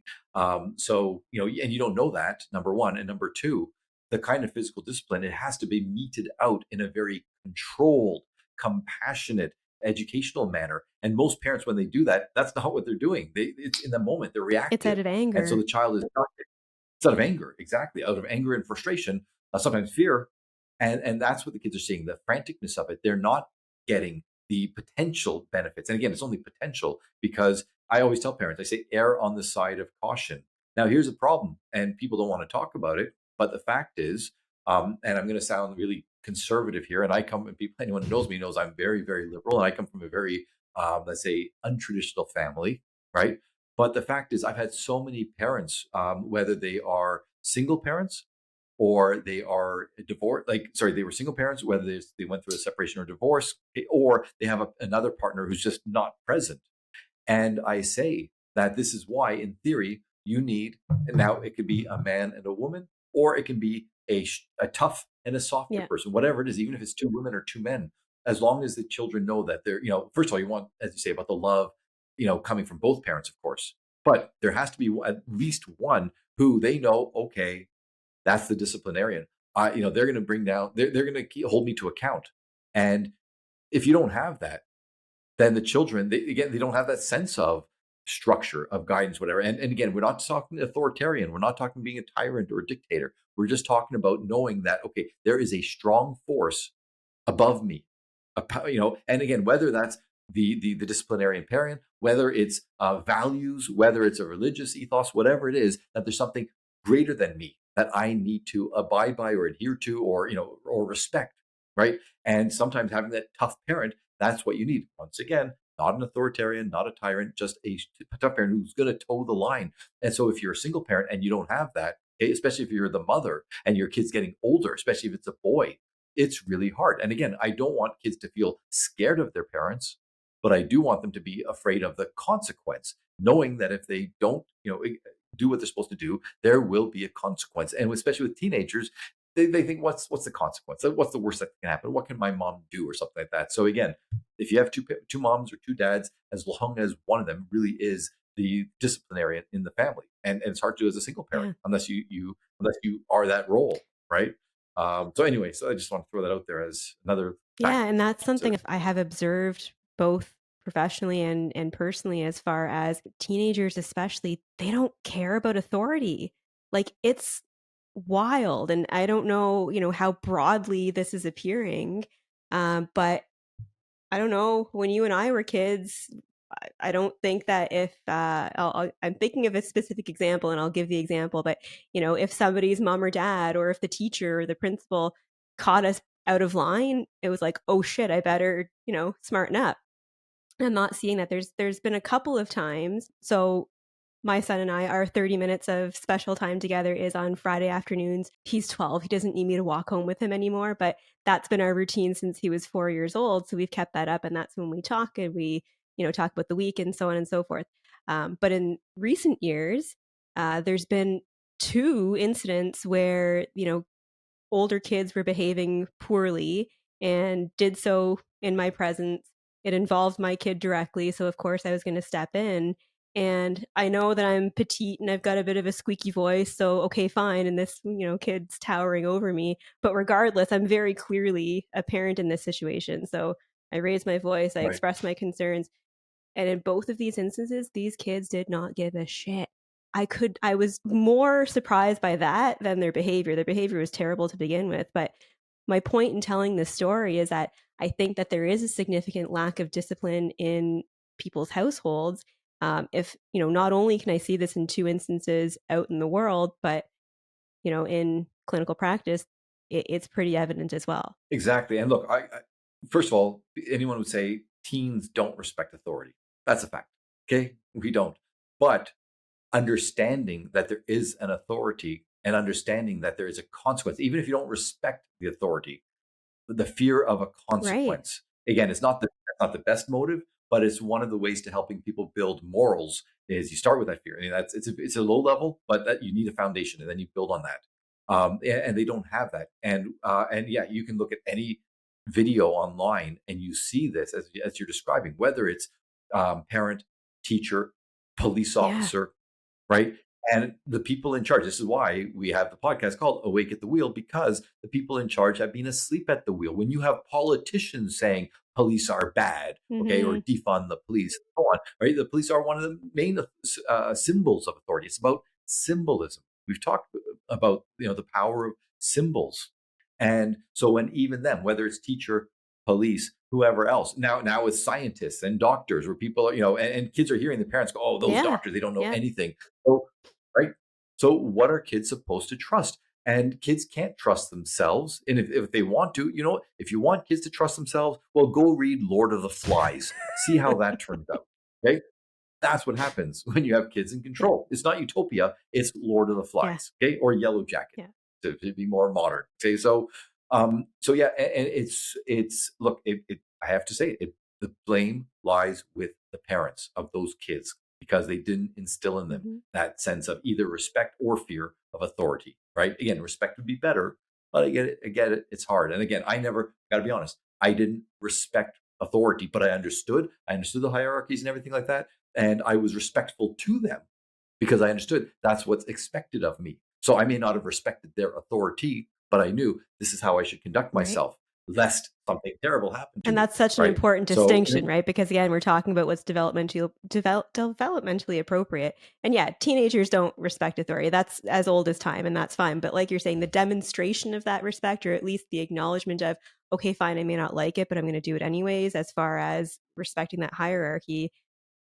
So and you don't know that, number one, and number two, the kind of physical discipline, it has to be meted out in a very controlled, compassionate, educational manner. And most parents, when they do that, that's not what they're doing. It's in the moment, they're It's out reactive. of And so anger. the child is not, it's out of anger, exactly, out of anger and frustration, sometimes fear. And that's what the kids are seeing, the franticness of it. They're not getting the potential benefits. And again, it's only potential because I always tell parents, I say, err on the side of caution. Now, here's a problem, and people don't want to talk about it. But the fact is, and I'm going to sound really conservative here, and I come, and people, anyone who knows me knows I'm very liberal, and I come from a very, let's say, untraditional family, right? But the fact is, I've had so many parents, whether they are single parents or they are divorced, like, sorry, they were single parents, whether they went through a separation or divorce, or they have another partner who's just not present. And I say that this is why, in theory, you need, and now it could be a man and a woman, or it can be a tough and a softer Yeah. person, whatever it is, even if it's two women or two men, as long as the children know that they're, first of all, you want, as you say, about the love, coming from both parents, of course, but there has to be at least one who they know, okay, that's the disciplinarian. They're going to bring down, they're going to hold me to account. And if you don't have that, then the children, they don't have that sense of structure, of guidance, whatever. And again, we're not talking authoritarian. We're not talking being a tyrant or a dictator. We're just talking about knowing that, okay, there is a strong force above me, and again, whether that's the disciplinarian parent, whether it's values, whether it's a religious ethos, whatever it is, that there's something greater than me that I need to abide by or adhere to, or or respect, right? And sometimes having that tough parent, that's what you need. Once again, not an authoritarian, not a tyrant, just a tough parent who's going to toe the line. And so if you're a single parent and you don't have that, okay, especially if you're the mother and your kid's getting older, especially if it's a boy, it's really hard. And again, I don't want kids to feel scared of their parents, but I do want them to be afraid of the consequence, knowing that if they don't, do what they're supposed to do, there will be a consequence. And especially with teenagers, they think, what's the consequence? What's the worst that can happen? What can my mom do, or something like that? So again, if you have two moms or two dads, as long as one of them really is the disciplinarian in the family, and it's hard to do as a single parent Yeah. unless unless you are that role, right? So anyway, so I just want to throw that out there as another Yeah, factor and that's to something consider. I have observed both professionally and personally as far as teenagers especially, they don't care about authority. Like it's wild and I don't know, how broadly this is appearing. But I don't know, when you and I were kids, I don't think that if I'm thinking of a specific example and I'll give the example, but if somebody's mom or dad or if the teacher or the principal caught us out of line, it was like, oh shit, I better, smarten up. I'm not seeing that. There's been a couple of times. So my son and I, our 30 minutes of special time together is on Friday afternoons. He's 12. He doesn't need me to walk home with him anymore, but that's been our routine since he was 4 years old. So we've kept that up. And that's when we talk and we, talk about the week and so on and so forth. But in recent years, there's been two incidents where, older kids were behaving poorly and did so in my presence. It involved my kid directly, so of course I was going to step in. And I know that I'm petite and I've got a bit of a squeaky voice, so okay, fine. And this, kid's towering over me. But regardless, I'm very clearly a parent in this situation. So I raised my voice, I Right. expressed my concerns. And in both of these instances, these kids did not give a shit. I was more surprised by that than their behavior. Their behavior was terrible to begin with. But my point in telling this story is that I think that there is a significant lack of discipline in people's households. If, not only can I see this in two instances out in the world, but, in clinical practice, it's pretty evident as well. Exactly. And look, first of all, anyone would say teens don't respect authority. That's a fact. Okay. We don't. But understanding that there is an authority and understanding that there is a consequence, even if you don't respect the authority, the fear of a Right. consequence. Again, it's not the best motive, but it's one of the ways to helping people build morals. Is you start with that fear. I mean, it's a low level, but that you need a foundation, and then you build on that. And they don't have that. And yeah, you can look at any video online and you see this as you're describing, whether it's parent, teacher, police Yeah. officer, right? And the people in charge, this is why we have the podcast called Awake at the Wheel, because the people in charge have been asleep at the wheel. When you have politicians saying police are bad, okay, or Hmm. defund the police, so on, right? The police are one of the main symbols of authority. It's about symbolism. We've talked about the power of symbols, and so when even them, whether it's teacher, police, whoever else. Now with scientists and doctors, where people are, and kids are hearing the parents go, "Oh, those Yeah. doctors, they don't know Yeah. anything." So, right. So what are kids supposed to trust? And kids can't trust themselves. And if they want to, if you want kids to trust themselves, well, go read Lord of the Flies. See how that turned out. Okay. That's what happens when you have kids in Yeah. control. It's not Utopia, it's Lord of the Yeah. Flies, okay, or Yellow Jacket Yeah. to be more modern. Okay, so yeah, and it's look, I have to say it. The blame lies with the parents of those kids because they didn't instill in them Hmm. that sense of either respect or fear of authority. Right? Again, respect would be better, but I get it. I get it. It's hard. And again, I never got to be honest. I didn't respect authority, but I understood. I understood the hierarchies and everything like that, and I was respectful to them because I understood that's what's expected of me. So I may not have respected their authority, but I knew this is how I should conduct Right. myself, lest something terrible happen to And me. that's such an Right. important So distinction, right? Because again, we're talking about what's developmentally appropriate. And yeah, teenagers don't respect authority. That's as old as time, and that's fine. But like you're saying, the demonstration of that respect, or at least the acknowledgement of, okay, fine, I may not like it, but I'm going to do it anyways, as far as respecting that hierarchy,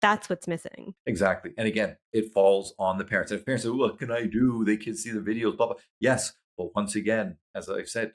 that's what's missing. exactly. And again, it falls on the parents. And if parents say, "What can I do?" They can see the videos, blah blah. Yes, but once again, as I've said,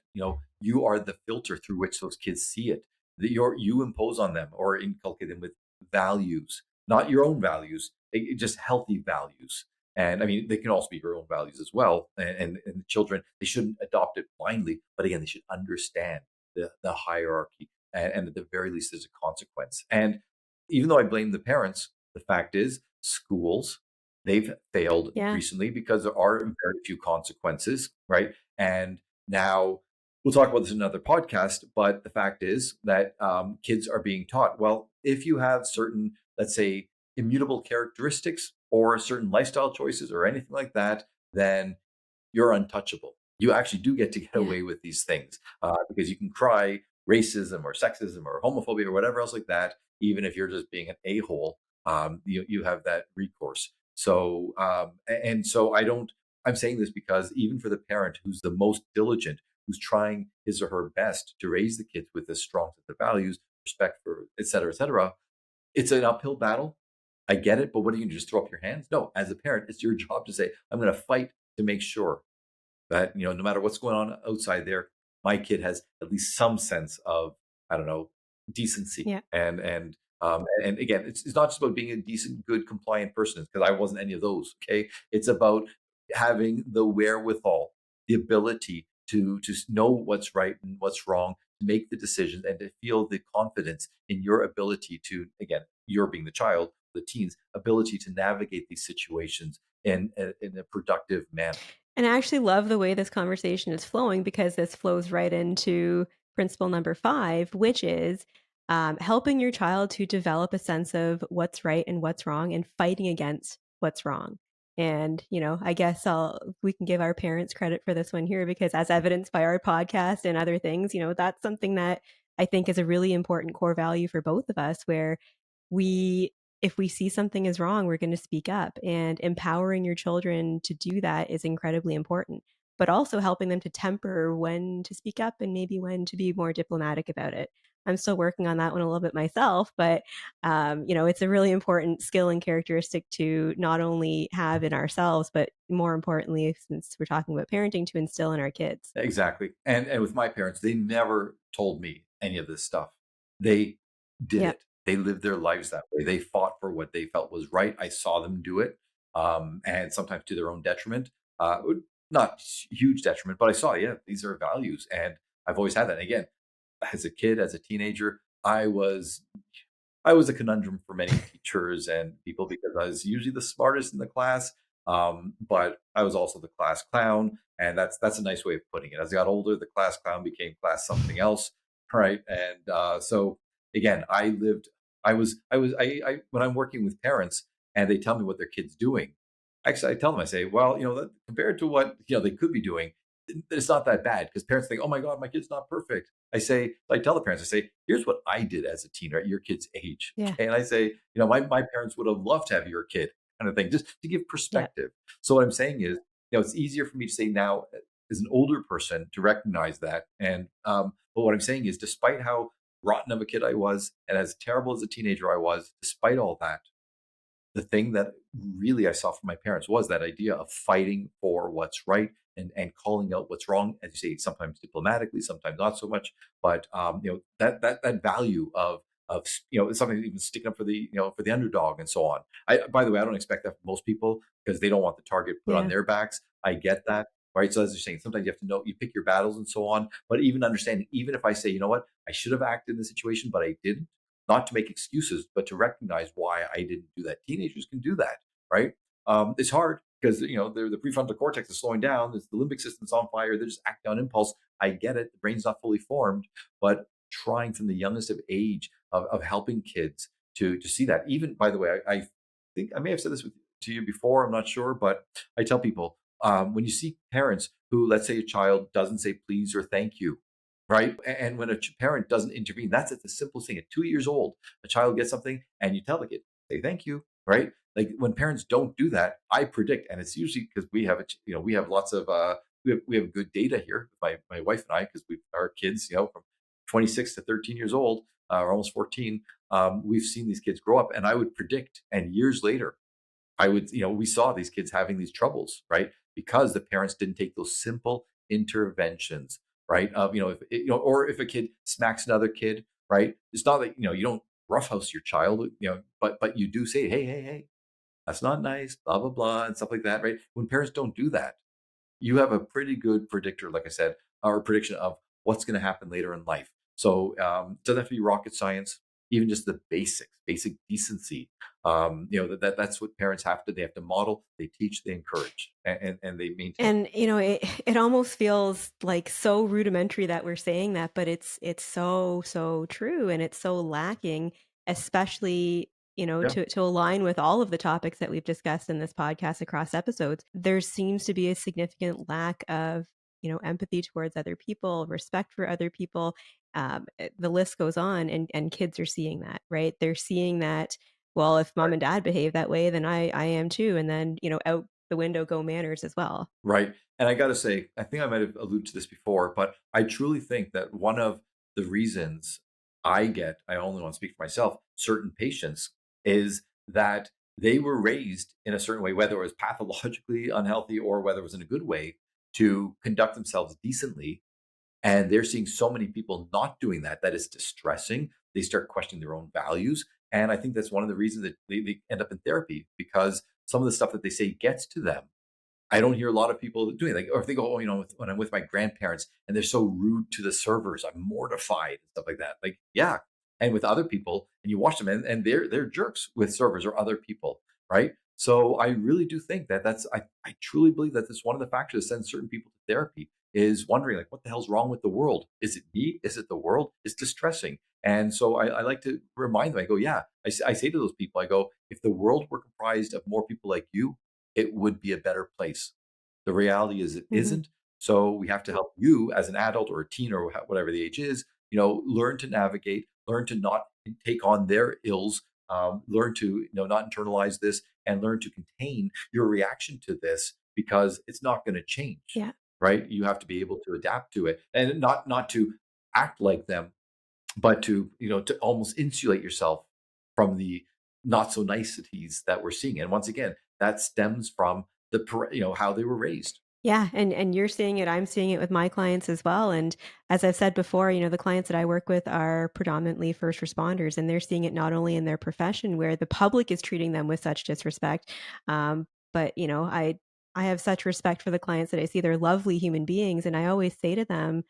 you are the filter through which those kids see it. That you impose on them or inculcate them with values, not your own values, just healthy values. And I mean, they can also be your own values as well. And the children, they shouldn't adopt it blindly, but again, they should understand the hierarchy. And at the very least, there's a consequence. And even though I blame the parents, the fact is, schools, they've failed Yeah. recently because there are very few consequences, right? And now we'll talk about this in another podcast, but the fact is that kids are being taught, well, if you have certain, let's say, immutable characteristics or certain lifestyle choices or anything like that, then you're untouchable. You actually do get to get Yeah. away with these things because you can cry racism or sexism or homophobia or whatever else like that, even if you're just being an a hole. You have that recourse. So and so I don't. I'm saying this because even for the parent who's the most diligent, who's trying his or her best to raise the kids with a strong set of values, respect for et cetera, it's an uphill battle. I get it, but what are you going to just throw up your hands? No, as a parent, it's your job to say, I'm going to fight to make sure that no matter what's going on outside there, my kid has at least some sense of, I don't know, decency. Yeah. And again, it's not just about being a decent, good, compliant person, because I wasn't any of those. Okay, it's about having the wherewithal, the ability to know what's right and what's wrong, to make the decisions, and to feel the confidence in your ability to, again, you're being the child, the teens, ability to navigate these situations in a productive manner. And I actually love the way this conversation is flowing because this flows right into principle number 5, which is helping your child to develop a sense of what's right and what's wrong and fighting against what's wrong. And, I guess we can give our parents credit for this one here because as evidenced by our podcast and other things, that's something that I think is a really important core value for both of us where we if we see something is wrong, we're going to speak up. And empowering your children to do that is incredibly important, but also helping them to temper when to speak up and maybe when to be more diplomatic about it. I'm still working on that one a little bit myself, but it's a really important skill and characteristic to not only have in ourselves, but more importantly, since we're talking about parenting, to instill in our kids. Exactly. And with my parents, they never told me any of this stuff. They did Yep. it. They lived their lives that way. They fought for what they felt was right. I saw them do it, and sometimes to their own detriment. Not huge detriment, but I saw, yeah, these are values, and I've always had that. And again, as a kid, as a teenager, I was a conundrum for many teachers and people because I was usually the smartest in the class, but I was also the class clown, and that's a nice way of putting it. As I got older, the class clown became class something else, right? And so again, I when I'm working with parents and they tell me what their kid's doing, actually I tell them I say, well, compared to what they could be doing, it's not that bad because parents think, oh my god, my kid's not perfect. I tell the parents, I say, here's what I did as a teen, right? Your kid's age. Yeah. Okay. And I say, my parents would have loved to have your kid, kind of thing, just to give Yeah. perspective. So what I'm saying is, it's easier for me to say now as an older person to recognize that. And but what I'm saying is, despite how rotten of a kid I was, and as terrible as a teenager I was, despite all that, the thing that really I saw from my parents was that idea of fighting for what's right and calling out what's wrong, as you say, sometimes diplomatically, sometimes not so much. But that value of something even sticking up for the underdog and so on. By the way, I don't expect that from most people because they don't want the target put on Yeah. their backs. I get that. Right. So as you're saying, sometimes you have to know you pick your battles and so on. But even understanding, even if I say, you know what, I should have acted in the situation, but I didn't, not to make excuses, but to recognize why I didn't do that. Teenagers can do that, right? It's hard because the prefrontal cortex is slowing down. The limbic system's on fire. They're just acting on impulse. I get it. The brain's not fully formed, but trying from the youngest of age of helping kids to see that. Even by the way, I think I may have said this to you before. I'm not sure, but I tell people when you see parents who, let's say, a child doesn't say please or thank you, right? And when a parent doesn't intervene, that's the simplest thing. At 2 years old, a child gets something and you tell the kid, say thank you, right? Like when parents don't do that, I predict, and it's usually because we have lots of we have good data here. My wife and I, because we our kids, from 26 to 13 years old, or almost 14, we've seen these kids grow up, and I would predict, and years later, we saw these kids having these troubles, right? Because the parents didn't take those simple interventions, right? Of, or if a kid smacks another kid, right? It's not that, you don't roughhouse your child, but you do say, hey, hey, hey, that's not nice, blah, blah, blah, and stuff like that, right? When parents don't do that, you have a pretty good predictor, like I said, or prediction of what's going to happen later in life. So it doesn't have to be rocket science. Even just the basics, basic decency. That's what parents have to. They have to model. They teach. They encourage, and they maintain. And it almost feels like so rudimentary that we're saying that, but it's so true, and it's so lacking, especially Yeah, to align with all of the topics that we've discussed in this podcast across episodes. There seems to be a significant lack of empathy towards other people, respect for other people. The list goes on, and kids are seeing that, right? They're seeing that. Well, if mom right. and dad behave that way, then I am too, and then out the window go manners as well. Right. And I got to say, I think I might have alluded to this before, but I truly think that one of the reasons I only want to speak for myself, certain patients, is that they were raised in a certain way, whether it was pathologically unhealthy or whether it was in a good way, to conduct themselves decently. And they're seeing so many people not doing that, that is distressing. They start questioning their own values. And I think that's one of the reasons that they end up in therapy because some of the stuff that they say gets to them. I don't hear a lot of people doing it. Like, or if they go, oh, when I'm with my grandparents and they're so rude to the servers, I'm mortified and stuff like that. Like, yeah. And with other people, and you watch them, and they're jerks with servers or other people, right? So I really do think that I truly believe that that's one of the factors that sends certain people to therapy is wondering like, what the hell's wrong with the world? Is it me? Is it the world? It's distressing. And so I like to remind them. I go, yeah. I say to those people, I go, if the world were comprised of more people like you, it would be a better place. The reality is it Mhm. isn't. So we have to help you as an adult or a teen or whatever the age is, learn to navigate, learn to not take on their ills learn to not internalize this, and learn to contain your reaction to this, because it's not going to change, Yeah. right? You have to be able to adapt to it, and not to act like them, but to to almost insulate yourself from the not so niceties that we're seeing. And once again, that stems from how they were raised. Yeah, and you're seeing it, I'm seeing it with my clients as well, and as I've said before, the clients that I work with are predominantly first responders, and they're seeing it not only in their profession where the public is treating them with such disrespect, but, I have such respect for the clients that I see. They're lovely human beings, and I always say to them,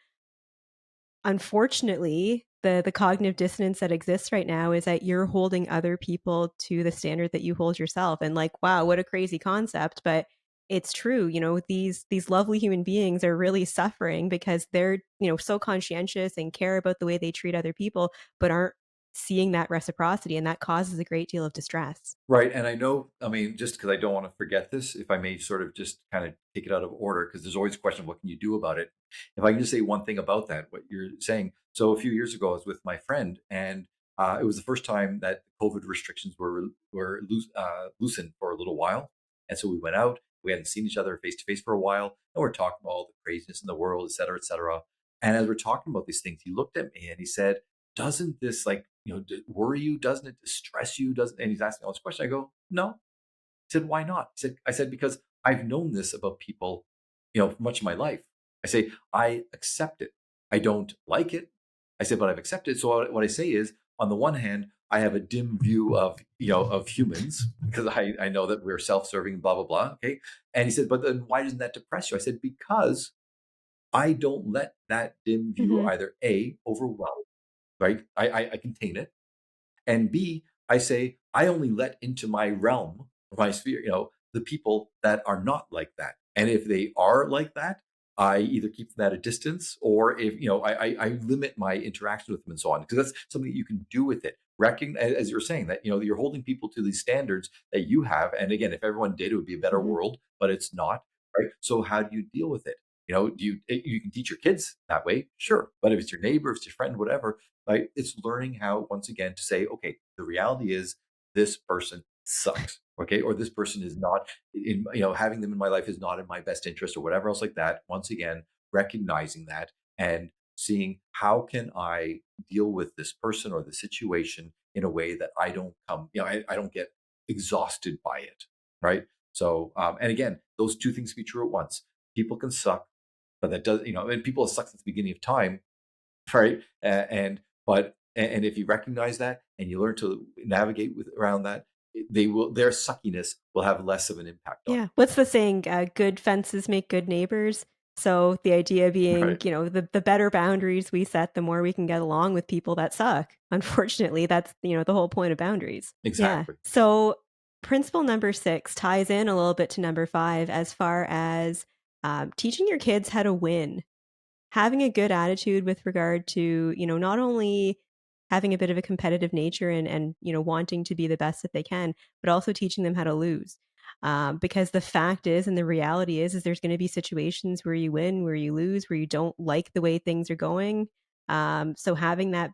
unfortunately, the cognitive dissonance that exists right now is that you're holding other people to the standard that you hold yourself. And like, wow, what a crazy concept, but it's true. These lovely human beings are really suffering because they're, so conscientious and care about the way they treat other people, but aren't seeing that reciprocity, and that causes a great deal of distress. Right. And I know, I mean, just because I don't want to forget this, if I may sort of just kind of take it out of order, because there's always a question of what can you do about it. If I can just say one thing about that, what you're saying. So a few years ago, I was with my friend, and it was the first time that COVID restrictions were loosened for a little while. And so we went out. We hadn't seen each other face to face for a while, and we're talking about all the craziness in the world, et cetera, et cetera. And as we're talking about these things, he looked at me and he said, "Doesn't this worry you? Doesn't it distress you? Doesn't?" And he's asking all this question. I go, "No." He said, "Why not?" I said, "Because I've known this about people, for much of my life." I say, "I accept it. I don't like it." I said, "But I've accepted it." So what I say is, on the one hand, I have a dim view of humans, because I know that we're self-serving, blah, blah, blah. Okay. And he said, "But then why doesn't that depress you?" I said, "Because I don't let that dim view Hmm. either A, overwhelm, right? I contain it, and B, I say, I only let into my realm, my sphere, the people that are not like that. And if they are like that, I either keep them at a distance, or if, I limit my interaction with them and so on, because that's something that you can do with it. As you're saying, that, you're holding people to these standards that you have. And again, if everyone did, it would be a better Hmm. world, but it's not. Right. So how do you deal with it? You can teach your kids that way, sure. But if it's your neighbor, if it's your friend, whatever, like, it's learning how, once again, to say, okay, the reality is this person sucks, okay, or this person is not in, having them in my life is not in my best interest, or whatever else like that. Once again, recognizing that, and seeing how can I deal with this person or the situation in a way that I don't I don't get exhausted by it, right? So, and again, those two things can be true at once. People can suck, but that does, and people have sucked since the beginning of time, right? And if you recognize that and you learn to navigate with around that, their suckiness will have less of an impact on Yeah. What's the saying? Good fences make good neighbors. So the idea you. being, Right. the better boundaries we set, the more we can get along with people that suck. Unfortunately, that's, the whole point of boundaries. Yeah. Exactly. So principle number 6 ties in a little bit to number 5 as far as teaching your kids how to win, having a good attitude with regard to, not only having a bit of a competitive nature and wanting to be the best that they can, but also teaching them how to lose. Because the fact is, and the reality is there's going to be situations where you win, where you lose, where you don't like the way things are going. So having that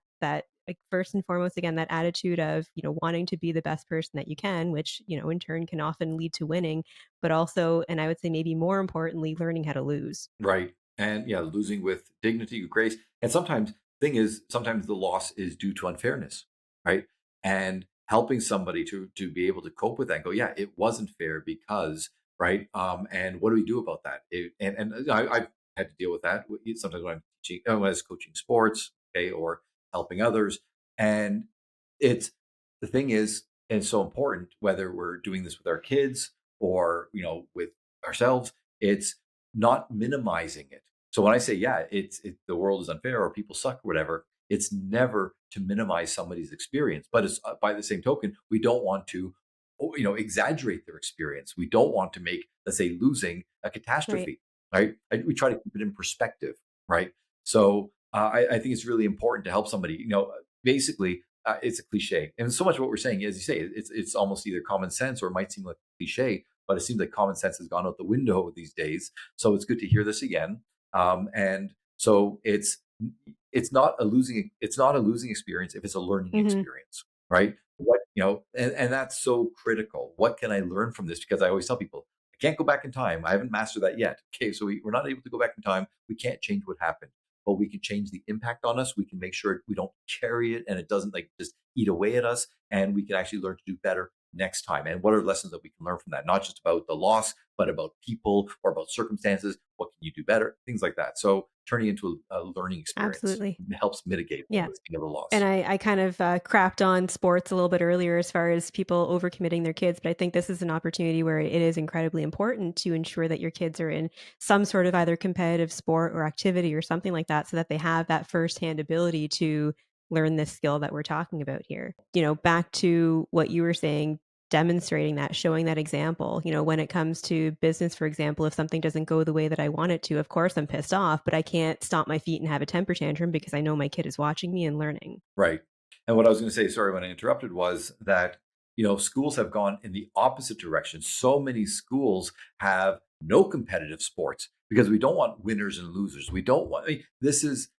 like first and foremost, again, that attitude of, wanting to be the best person that you can, which, in turn can often lead to winning, but also, and I would say maybe more importantly, learning how to lose. Right. And yeah, losing with dignity, with grace. And sometimes the loss is due to unfairness, right? And helping somebody to be able to cope with that and go, yeah, it wasn't fair because, right? And what do we do about that? I've had to deal with that sometimes when I'm teaching, when I was coaching sports, okay, or helping others. And it's the thing is, and it's so important, whether we're doing this with our kids or with ourselves, it's not minimizing it. So when I say, yeah, the world is unfair or people suck or whatever, it's never to minimize somebody's experience. But it's by the same token, we don't want to, exaggerate their experience. We don't want to make, let's say, losing a Right. catastrophe, right? We try to keep it in perspective, right? So I think it's really important to help somebody. Basically, it's a cliche, and so much of what we're saying, as you say, it's almost either common sense or it might seem like a cliche, but it seems like common sense has gone out the window these days. So it's good to hear this again. And so it's not a losing experience if it's a learning Hmm. experience, right? What And that's so critical. What can I learn from this? Because I always tell people, I can't go back in time. I haven't mastered that yet. Okay, so we're not able to go back in time. We can't change what happened, but we can change the impact on us. We can make sure we don't carry it and it doesn't like just eat away at us. And we can actually learn to do better next time. And what are lessons that we can learn from that? Not just about the loss, but about people or about circumstances. What can you do better? Things like that. So turning into a learning experience Absolutely. helps mitigate the Yeah. listing of the And loss. I kind of crapped on sports a little bit earlier as far as people overcommitting their kids, but I think this is an opportunity where it is incredibly important to ensure that your kids are in some sort of either competitive sport or activity or something like that so that they have that firsthand ability to learn this skill that we're talking about here. Back to what you were saying, demonstrating that, showing that example. When it comes to business, for example, if something doesn't go the way that I want it to, of course I'm pissed off, but I can't stomp my feet and have a temper tantrum because I know my kid is watching me and learning. Right. And what I was going to say, sorry, when I interrupted, was that, schools have gone in the opposite direction. So many schools have no competitive sports because we don't want winners and losers. We don't want, this is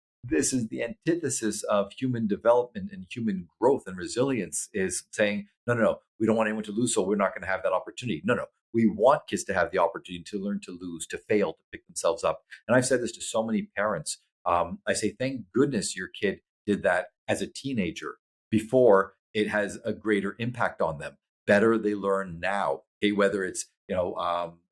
the antithesis of human development and human growth and resilience is saying, no, no, no, we don't want anyone to lose. So we're not going to have that opportunity. No, no, we want kids to have the opportunity to learn to lose, to fail, to pick themselves up. And I've said this to so many parents. I say, thank goodness your kid did that as a teenager before it has a greater impact on them. Better they learn now. Okay, whether it's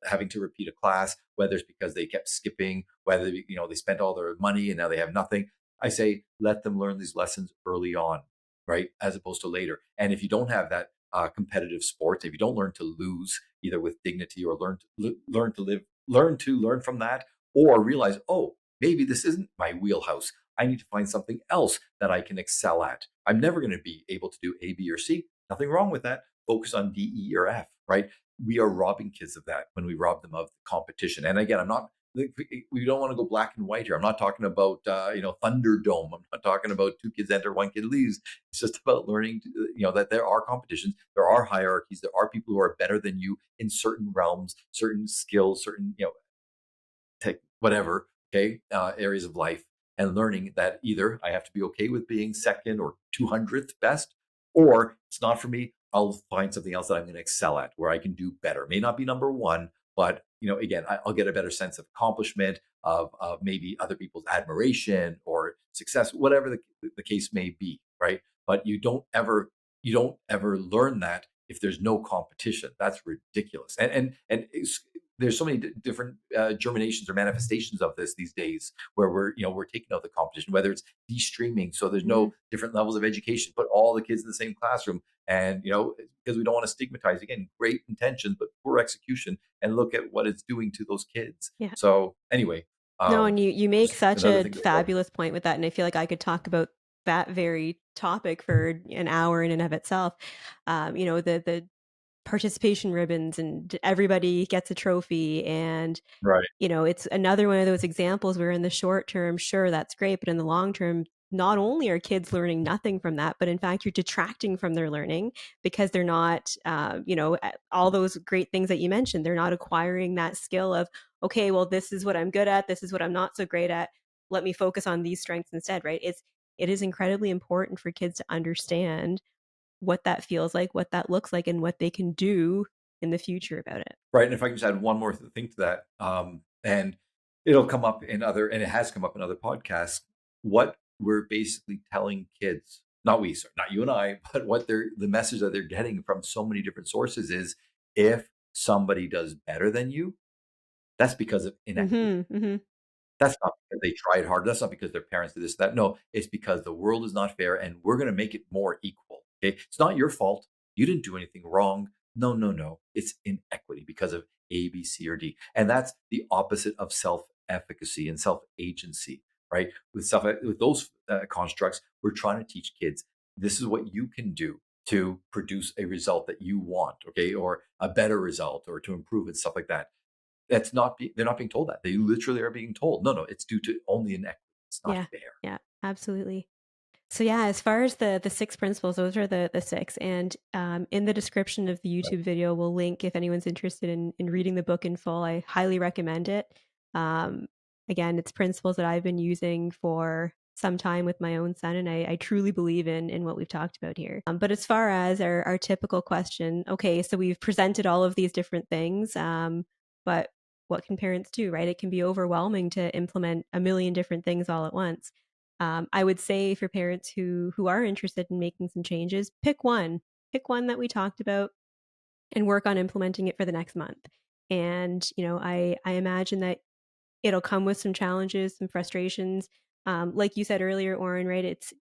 having to repeat a class, whether it's because they kept skipping, whether they spent all their money and now they have nothing. I say let them learn these lessons early on, right, as opposed to later. And if you don't have that competitive sports, if you don't learn to lose either with dignity or learn to live, learn from that, or realize, oh, maybe this isn't my wheelhouse. I need to find something else that I can excel at. I'm never going to be able to do A, B, or C. Nothing wrong with that. Focus on D, E, or F, right? We are robbing kids of that when we rob them of the competition. And again, I'm not, we don't want to go black and white here. I'm not talking about, Thunderdome. I'm not talking about two kids enter, one kid leaves. It's just about learning, that there are competitions, there are hierarchies, there are people who are better than you in certain realms, certain skills, certain, whatever, okay, areas of life, and learning that either I have to be okay with being second or 200th best, or it's not for me. I'll find something else that I'm going to excel at where I can do better. May not be number one, but again, I'll get a better sense of accomplishment, of maybe other people's admiration or success, whatever the case may be, right? But you don't ever learn that if there's no competition. That's ridiculous. And there's so many different germinations or manifestations of this these days where we're taking out the competition, whether it's de-streaming, so there's Mhm. no different levels of education, put all the kids in the same classroom, and because we don't want to stigmatize, again, great intentions but poor execution, and look at what it's doing to those kids. Yeah. So anyway, No, and you make just such another a thing to throw. fabulous point with that, and I feel like I could talk about that very topic for an hour in and of itself. The participation ribbons and everybody gets a trophy and Right. it's another one of those examples where in the short term, sure, that's great, but in the long term, not only are kids learning nothing from that, but in fact, you're detracting from their learning because they're not, all those great things that you mentioned, they're not acquiring that skill of, okay, well, this is what I'm good at, this is what I'm not so great at. Let me focus on these strengths instead, right? It is incredibly important for kids to understand what that feels like, what that looks like, and what they can do in the future about it. Right, and if I can just add one more thing to that, and it'll come up in other, and it has come up in other podcasts. What we're basically telling kids, not we, sorry, not you and I, but what the message that they're getting from so many different sources is, if somebody does better than you, that's because of inequity. Mhm, mhm. That's not because they tried hard. That's not because their parents did this, that. No, it's because the world is not fair and we're going to make it more equal. Okay. It's not your fault. You didn't do anything wrong. No, no, no. It's inequity because of A, B, C, or D. And that's the opposite of self efficacy and self agency, right? With those constructs, we're trying to teach kids this is what you can do to produce a result that you want, okay, or a better result, or to improve and stuff like that. They're not being told that. They literally are being told, no, no, it's due to only inequity. It's not Yeah, fair. yeah, absolutely. So yeah, as far as the six principles, those are the six. And in the description of the Right. YouTube video, we'll link if anyone's interested in reading the book in full. I highly recommend it. Um, Again, it's principles that I've been using for some time with my own son, and I truly believe in what we've talked about here. But as far as our typical question, okay, so we've presented all of these different things, but what can parents do, right? It can be overwhelming to implement a million different things all at once. I would say for parents who are interested in making some changes, pick one that we talked about, and work on implementing it for the next month. And I imagine that it'll come with some challenges, some frustrations. Like you said earlier, Oren, right? It's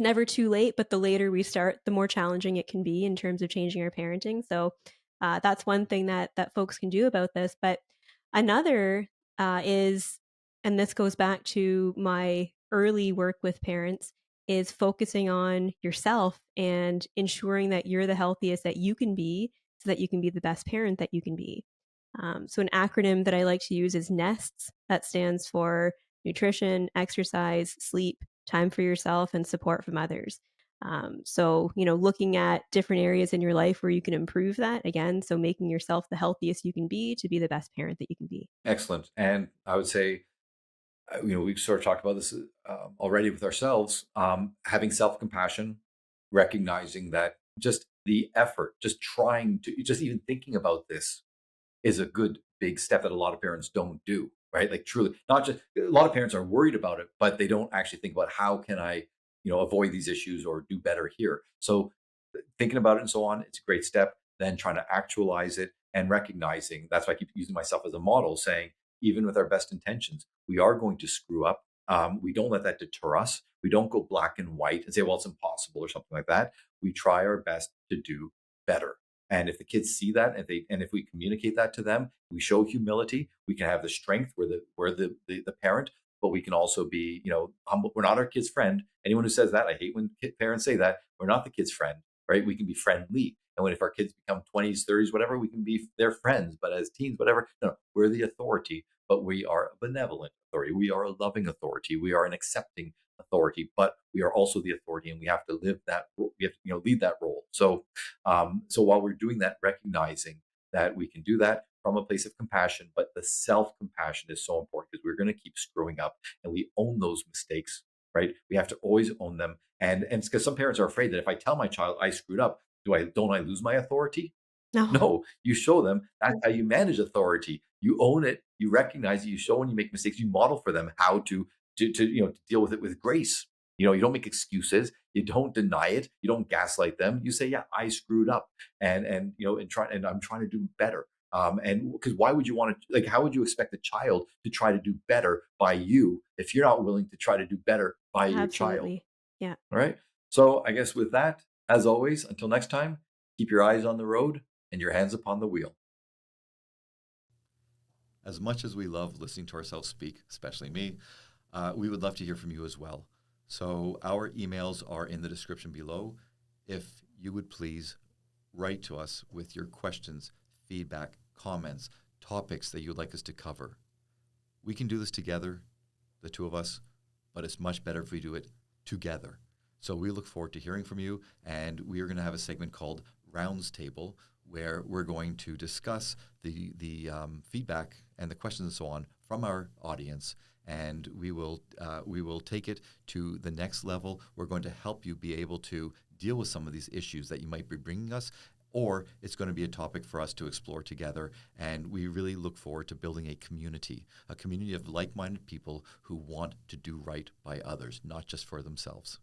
never too late, but the later we start, the more challenging it can be in terms of changing our parenting. So that's one thing that folks can do about this. But another is, and this goes back to my early work with parents, is focusing on yourself and ensuring that you're the healthiest that you can be, so that you can be the best parent that you can be. So an acronym that I like to use is NESTS. That stands for nutrition, exercise, sleep, time for yourself, and support from others. Looking at different areas in your life where you can improve that again. So making yourself the healthiest you can be to be the best parent that you can be. Excellent. And I would say, we've sort of talked about this already with ourselves, having self-compassion, recognizing that just the effort, just trying to, just even thinking about this is a good big step that a lot of parents don't do, right? Like truly, not just a lot of parents are worried about it, but they don't actually think about how can I, avoid these issues or do better here. So thinking about it and so on, it's a great step. Then trying to actualize it and recognizing, that's why I keep using myself as a model, saying, even with our best intentions, we are going to screw up. We don't let that deter us. We don't go black and white and say, well, it's impossible or something like that. We try our best to do better. And if the kids see that, and if we communicate that to them, we show humility. We can have the strength. We're the parent, but we can also be, humble. We're not our kid's friend. Anyone who says that, I hate when parents say that. We're not the kid's friend, right? We can be friendly. And if our kids become 20s, 30s, whatever, we can be their friends. But as teens, whatever, no, we're the authority, but we are a benevolent authority. We are a loving authority. We are an accepting authority, but we are also the authority, and we have to live that. We have to, lead that role. So while we're doing that, recognizing that we can do that from a place of compassion, but the self-compassion is so important because we're going to keep screwing up, and we own those mistakes, right? We have to always own them. And it's because some parents are afraid that if I tell my child I screwed up, don't I lose my authority? No. No, you show them that's how you manage authority. You own it, you recognize it, you show when you make mistakes, you model for them how to deal with it with grace. You don't make excuses, you don't deny it, you don't gaslight them. You say, yeah, I screwed up, and I'm trying to do better. And because why would you want to, like, how would you expect a child to try to do better by you if you're not willing to try to do better by your child? Absolutely. Yeah. All right. So I guess with that, as always, until next time, keep your eyes on the road and your hands upon the wheel. As much as we love listening to ourselves speak, especially me, we would love to hear from you as well. So our emails are in the description below. If you would please write to us with your questions, feedback, comments, topics that you would like us to cover. We can do this together, the two of us, but it's much better if we do it together. So we look forward to hearing from you, and we are going to have a segment called Rounds Table, where we're going to discuss the feedback and the questions and so on from our audience, and we will take it to the next level. We're going to help you be able to deal with some of these issues that you might be bringing us, or it's going to be a topic for us to explore together. And we really look forward to building a community of like-minded people who want to do right by others, not just for themselves.